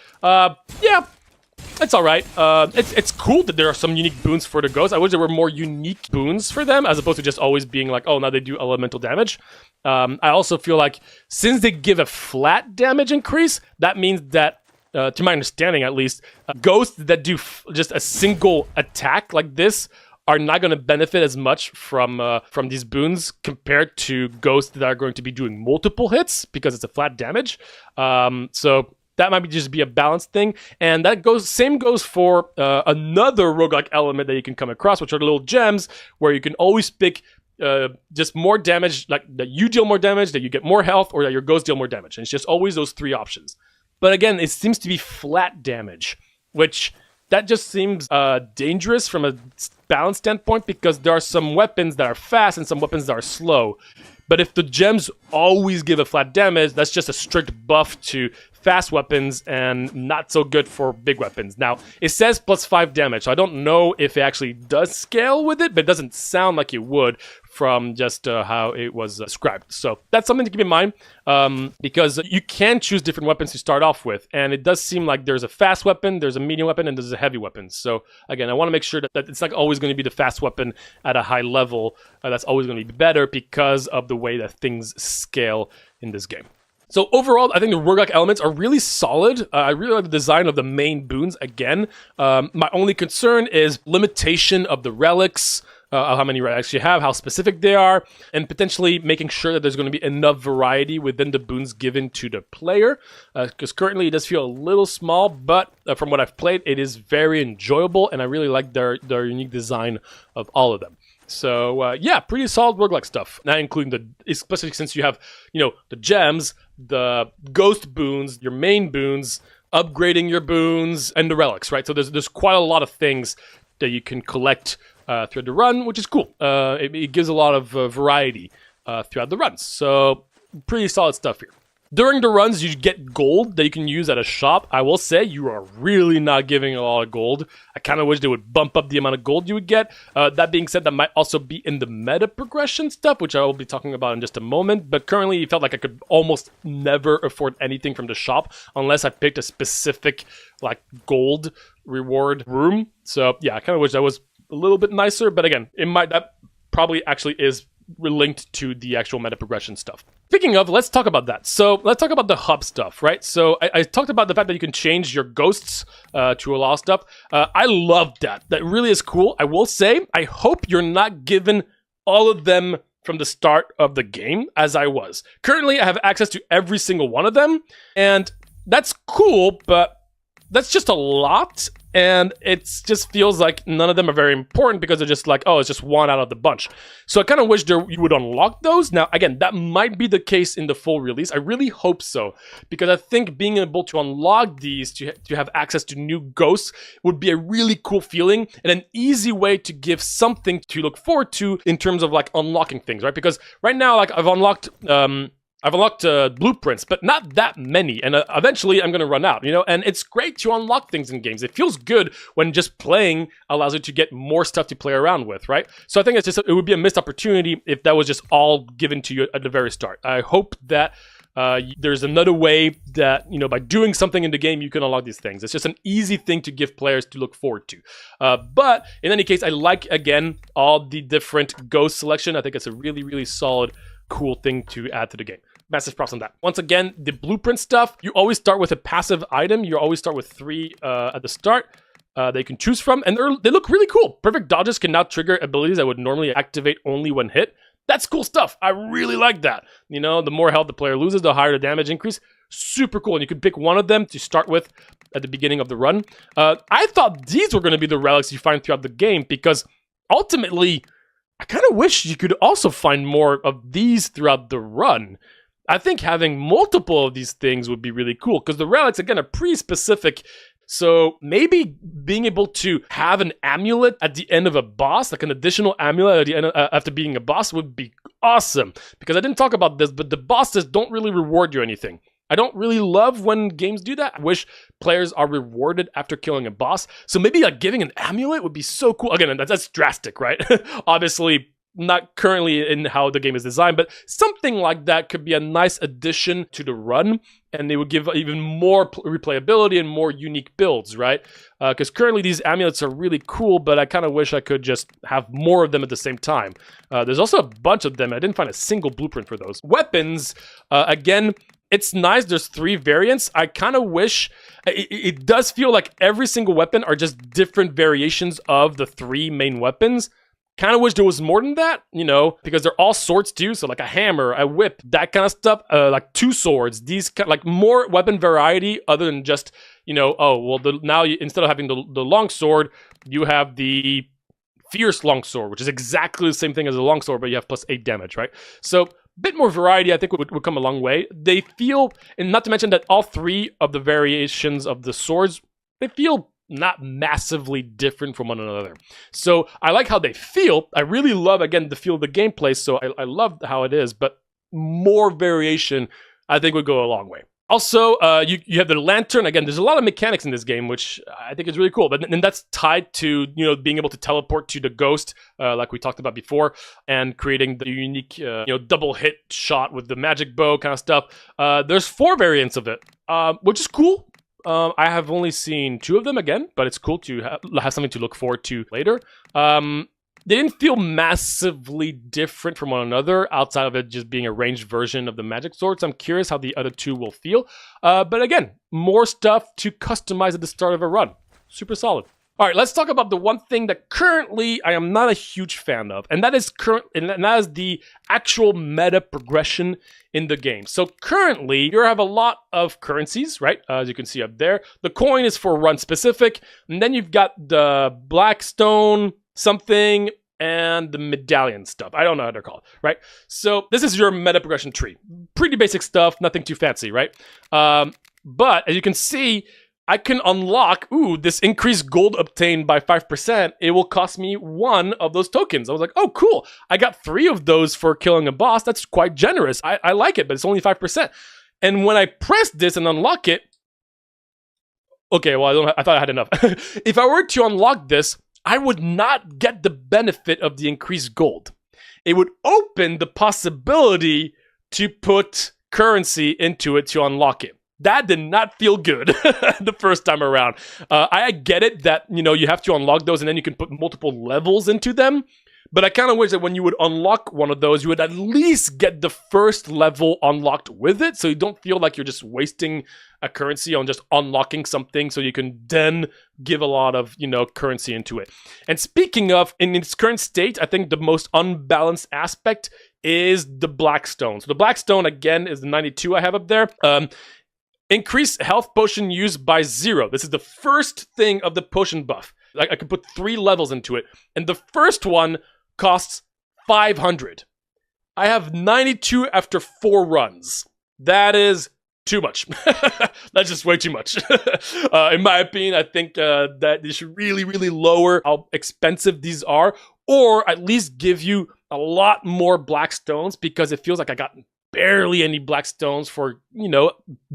It's all right. It's cool that there are some unique boons for the ghosts. I wish there were more unique boons for them, as opposed to just always being like, oh, now they do elemental damage. I also feel like, since they give a flat damage increase, that means that, to my understanding at least, ghosts that do just a single attack like this are not going to benefit as much from these boons, compared to ghosts that are going to be doing multiple hits, because it's a flat damage. So that might just be a balanced thing. And that same goes for another roguelike element that you can come across, which are little gems, where you can always pick just more damage, like that you deal more damage, that you get more health, or that your ghosts deal more damage. And it's just always those 3 options. But again, it seems to be flat damage, which that just seems dangerous from a balance standpoint, because there are some weapons that are fast and some weapons that are slow. But if the gems always give a flat damage, that's just a strict buff to fast weapons and not so good for big weapons. Now, it says +5 damage, so I don't know if it actually does scale with it, but it doesn't sound like it would from just how it was described. So that's something to keep in mind, because you can choose different weapons to start off with, and it does seem like there's a fast weapon, there's a medium weapon, and there's a heavy weapon. So again, I want to make sure that it's not always going to be the fast weapon at a high level. That's always going to be better, because of the way that things scale in this game. So overall, I think the roguelike elements are really solid. I really like the design of the main boons again. My only concern is limitation of the relics. how many relics you have, how specific they are, and potentially making sure that there's going to be enough variety within the boons given to the player. Because currently it does feel a little small, but from what I've played, it is very enjoyable, and I really like their unique design of all of them. So yeah, pretty solid roguelike stuff. Not including especially since you have, the gems, the ghost boons, your main boons, upgrading your boons, and the relics, right? So there's quite a lot of things that you can collect throughout the run, which is cool. It gives a lot of variety throughout the runs. So pretty solid stuff here. During the runs, you get gold that you can use at a shop. I will say you are really not giving a lot of gold. I kind of wish they would bump up the amount of gold you would get. That being said, that might also be in the meta progression stuff, which I will be talking about in just a moment. But currently, it felt like I could almost never afford anything from the shop unless I picked a specific gold reward room. So yeah, I kind of wish that was a little bit nicer. But again, that probably actually is linked to the actual meta progression stuff. Speaking of, let's talk about that. So let's talk about the hub stuff, right? So I talked about the fact that you can change your ghosts to a lot of stuff. I love that. That really is cool. I will say, I hope you're not given all of them from the start of the game, as I was. Currently, I have access to every single one of them, and that's cool, but that's just a lot, and it just feels like none of them are very important because they're just it's just one out of the bunch. So I kind of wish you would unlock those. Now, again, that might be the case in the full release. I really hope so, because I think being able to unlock these, to have access to new ghosts, would be a really cool feeling and an easy way to give something to look forward to in terms of unlocking things, right? Because right now, I've unlocked blueprints, but not that many, and eventually I'm going to run out, and it's great to unlock things in games. It feels good when just playing allows you to get more stuff to play around with, right? So I think it would be a missed opportunity if that was just all given to you at the very start. I hope that there's another way that, by doing something in the game, you can unlock these things. It's just an easy thing to give players to look forward to. But in any case, I like, again, all the different ghost selection. I think it's a really, really solid, cool thing to add to the game. Massive props on that. Once again, the blueprint stuff, you always start with a passive item. You always start with 3 at the start that you can choose from, and they look really cool. Perfect dodges can now trigger abilities that would normally activate only when hit. That's cool stuff. I really like that. The more health the player loses, the higher the damage increase. Super cool, and you can pick one of them to start with at the beginning of the run. I thought these were going to be the relics you find throughout the game, because ultimately, I kind of wish you could also find more of these throughout the run. I think having multiple of these things would be really cool, because the relics, again, are pretty specific. So maybe being able to have an amulet at the end of a boss, like an additional amulet at the end after beating a boss, would be awesome. Because I didn't talk about this, but the bosses don't really reward you anything. I don't really love when games do that. I wish players are rewarded after killing a boss. So maybe giving an amulet would be so cool. Again, that's drastic, right? Obviously, not currently in how the game is designed, but something like that could be a nice addition to the run, and they would give even more replayability and more unique builds, right? Because currently these amulets are really cool, but I kind of wish I could just have more of them at the same time. There's also a bunch of them. I didn't find a single blueprint for those. Weapons, again, it's nice. There's 3 variants. I kind of wish it does feel like every single weapon are just different variations of the 3 main weapons. Kind of wish there was more than that, because they're all swords too. So a hammer, a whip, that kind of stuff. 2 swords. These more weapon variety other than just now instead of having the long sword, you have the fierce long sword, which is exactly the same thing as a long sword, but you have plus 8 damage, right? So bit more variety, I think, would come a long way. They feel, and not to mention that all 3 of the variations of the swords, they feel not massively different from one another. So I like how they feel. I really love, again, the feel of the gameplay, so I love how it is, but more variation, I think, would go a long way. Also, you have the lantern. Again, there's a lot of mechanics in this game, which I think is really cool. But then that's tied to being able to teleport to the ghost, like we talked about before, and creating the unique double hit shot with the magic bow kind of stuff. There's 4 variants of it, which is cool. I have only seen 2 of them again, but it's cool to have something to look forward to later. They didn't feel massively different from one another outside of it just being a ranged version of the magic sword. So I'm curious how the other 2 will feel. But again, more stuff to customize at the start of a run. Super solid. All right, let's talk about the one thing that currently I am not a huge fan of, and that is the actual meta progression in the game. So currently, you have a lot of currencies, right? As you can see up there. The coin is for run specific, and then you've got the Blackstone something and the medallion stuff. I don't know how they're called, right? So this is your meta progression tree. Pretty basic stuff, nothing too fancy, right? But as you can see, I can unlock, this increased gold obtained by 5%. It will cost me 1 of those tokens. I was like, oh, cool. I got 3 of those for killing a boss. That's quite generous. I like it, but it's only 5%. And when I press this and unlock it, okay, well, I thought I had enough. If I were to unlock this, I would not get the benefit of the increased gold. It would open the possibility to put currency into it to unlock it. That did not feel good the first time around. I get it that, you have to unlock those and then you can put multiple levels into them. But I kind of wish that when you would unlock one of those, you would at least get the first level unlocked with it. So you don't feel like you're just wasting a currency on just unlocking something so you can then give a lot of, currency into it. And speaking of, in its current state, I think the most unbalanced aspect is the Blackstone. So the Blackstone, again, is the 92 I have up there. Increase health potion used by 0. This is the first thing of the potion buff. I can put 3 levels into it. And the first one costs 500. I have 92 after 4 runs. That is too much. That's just way too much. In my opinion, I think that they should really, really lower how expensive these are, or at least give you a lot more Blackstones, because it feels like I got barely any Blackstones for,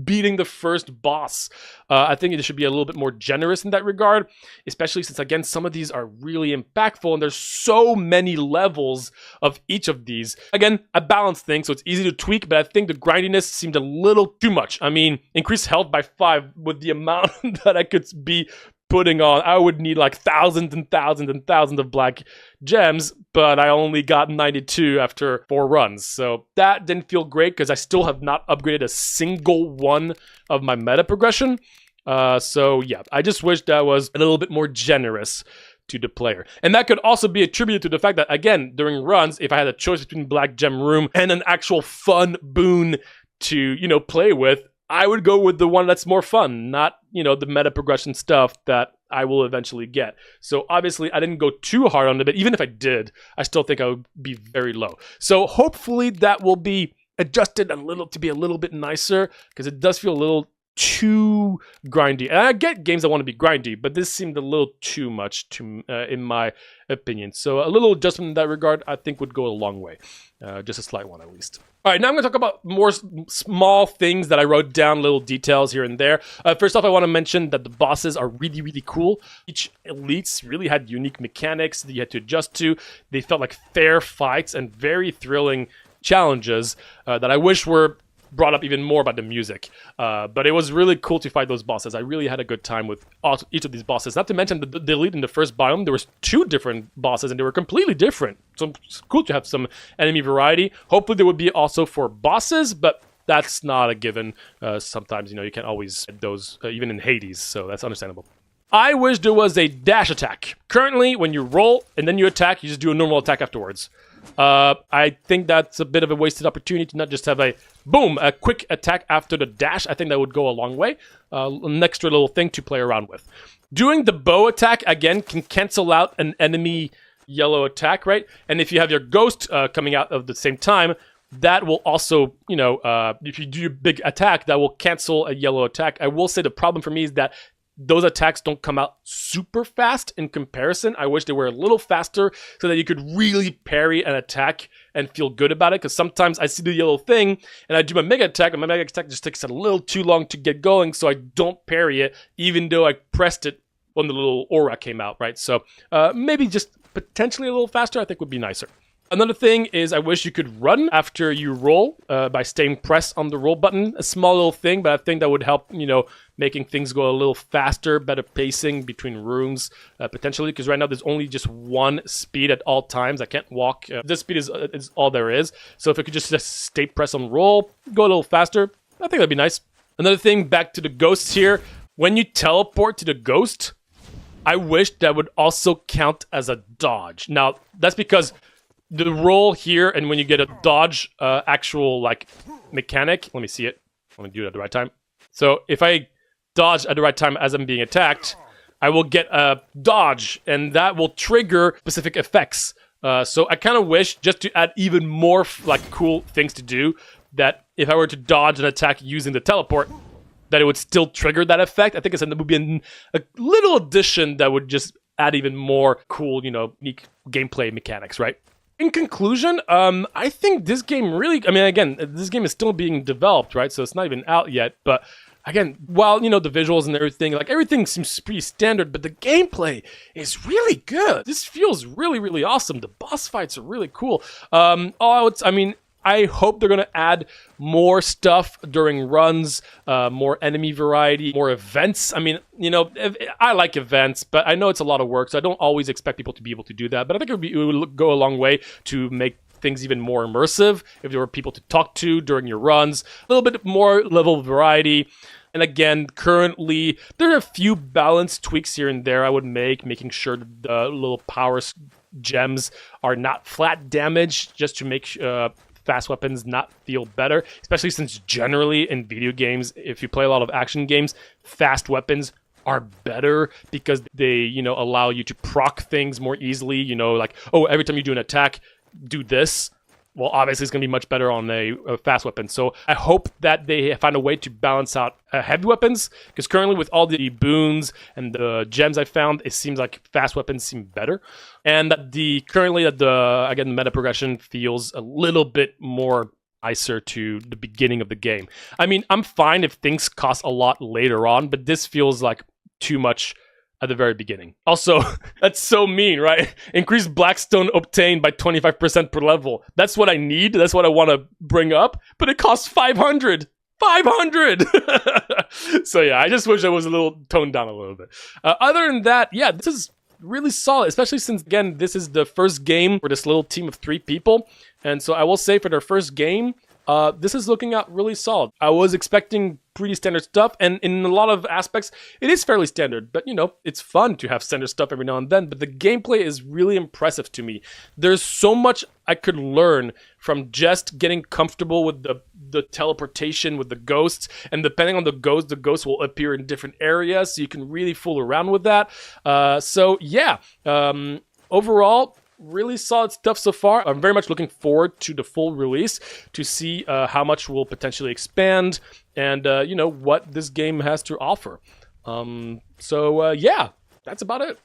beating the first boss. I think it should be a little bit more generous in that regard, especially since, again, some of these are really impactful and there's so many levels of each of these. Again, a balanced thing, so it's easy to tweak, but I think the grindiness seemed a little too much. I mean, increase health by 5 with the amount that I could be putting on. I would need like thousands and thousands and thousands of black gems, but I only got 92 after 4 runs. So that didn't feel great because I still have not upgraded a single one of my meta progression. So yeah, I just wish that was a little bit more generous to the player. And that could also be attributed to the fact that, again, during runs, if I had a choice between Black Gem Room and an actual fun boon to, play with, I would go with the one that's more fun, not, the meta progression stuff that I will eventually get. So obviously I didn't go too hard on it, but even if I did, I still think I would be very low. So hopefully that will be adjusted to be a little bit nicer, because it does feel a little too grindy. And I get games that want to be grindy, but this seemed a little too much in my opinion. So a little adjustment in that regard, I think, would go a long way. Just a slight one, at least. All right, now I'm going to talk about more small things that I wrote down, little details here and there. First off, I want to mention that the bosses are really, really cool. Each elites really had unique mechanics that you had to adjust to. They felt like fair fights and very thrilling challenges that I wish were brought up even more about the music. But it was really cool to fight those bosses. I really had a good time with each of these bosses. Not to mention the elite in the first biome, there was 2 different bosses and they were completely different. So it's cool to have some enemy variety. Hopefully there would be also for bosses, but that's not a given. Sometimes, you can't always get those, even in Hades, so that's understandable. I wish there was a dash attack. Currently, when you roll and then you attack, you just do a normal attack afterwards. I think that's a bit of a wasted opportunity to not just have a quick attack after the dash. I think that would go a long way. An extra little thing to play around with. Doing the bow attack, again, can cancel out an enemy yellow attack, right? And if you have your ghost coming out at the same time, that will also, if you do your big attack, that will cancel a yellow attack. I will say the problem for me is that those attacks don't come out super fast in comparison. I wish they were a little faster so that you could really parry an attack and feel good about it. Because sometimes I see the yellow thing and I do my mega attack, and my mega attack just takes a little too long to get going, so I don't parry it, even though I pressed it when the little aura came out, right? So maybe just potentially a little faster, I think, would be nicer. Another thing is I wish you could run after you roll by staying pressed on the roll button. A small little thing, but I think that would help, making things go a little faster, better pacing between rooms, potentially, because right now there's only just one speed at all times. I can't walk. This speed is all there is. So if I could just stay pressed on roll, go a little faster, I think that'd be nice. Another thing, back to the ghosts here. When you teleport to the ghost, I wish that would also count as a dodge. Now, that's because the roll here, and when you get a dodge actual like mechanic, let me see it. Let me do it at the right time. So if I dodge at the right time as I'm being attacked, I will get a dodge, and that will trigger specific effects. So I kind of wish, just to add even more like cool things to do, that if I were to dodge an attack using the teleport, that it would still trigger that effect. I think it would be a little addition that would just add even more cool, unique gameplay mechanics, right? In conclusion, I think this game really, I mean, again, this game is still being developed, right? So it's not even out yet, but again, while, the visuals and everything, like everything seems pretty standard, but the gameplay is really good. This feels really, really awesome. The boss fights are really cool. I hope they're going to add more stuff during runs, more enemy variety, more events. I mean, I like events, but I know it's a lot of work, so I don't always expect people to be able to do that. But I think it would go a long way to make things even more immersive if there were people to talk to during your runs, a little bit more level of variety. And again, currently, there are a few balance tweaks here and there I would making sure that the little power gems are not flat damage, just to make fast weapons not feel better, especially since generally in video games, if you play a lot of action games, fast weapons are better because they, allow you to proc things more easily, like, oh, every time you do an attack, do this. Well, obviously it's going to be much better on a fast weapon. So I hope that they find a way to balance out heavy weapons, because currently with all the boons and the gems I found, it seems like fast weapons seem better. And that the meta progression feels a little bit more nicer to the beginning of the game. I mean, I'm fine if things cost a lot later on, but this feels like too much at the very beginning. Also, that's so mean, right? Increase Blackstone obtained by 25% per level. That's what I need. That's what I want to bring up. But it costs 500. 500! So yeah, I just wish I was a little toned down a little bit. Other than that, yeah, this is really solid, especially since, again, this is the first game for this little team of 3 people. And so I will say for their first game, this is looking out really solid. I was expecting pretty standard stuff, and in a lot of aspects, it is fairly standard. But, it's fun to have standard stuff every now and then. But the gameplay is really impressive to me. There's so much I could learn from just getting comfortable with the teleportation with the ghosts. And depending on the ghosts will appear in different areas, so you can really fool around with that. Overall, really solid stuff so far. I'm very much looking forward to the full release to see how much will potentially expand and, what this game has to offer. Yeah, that's about it.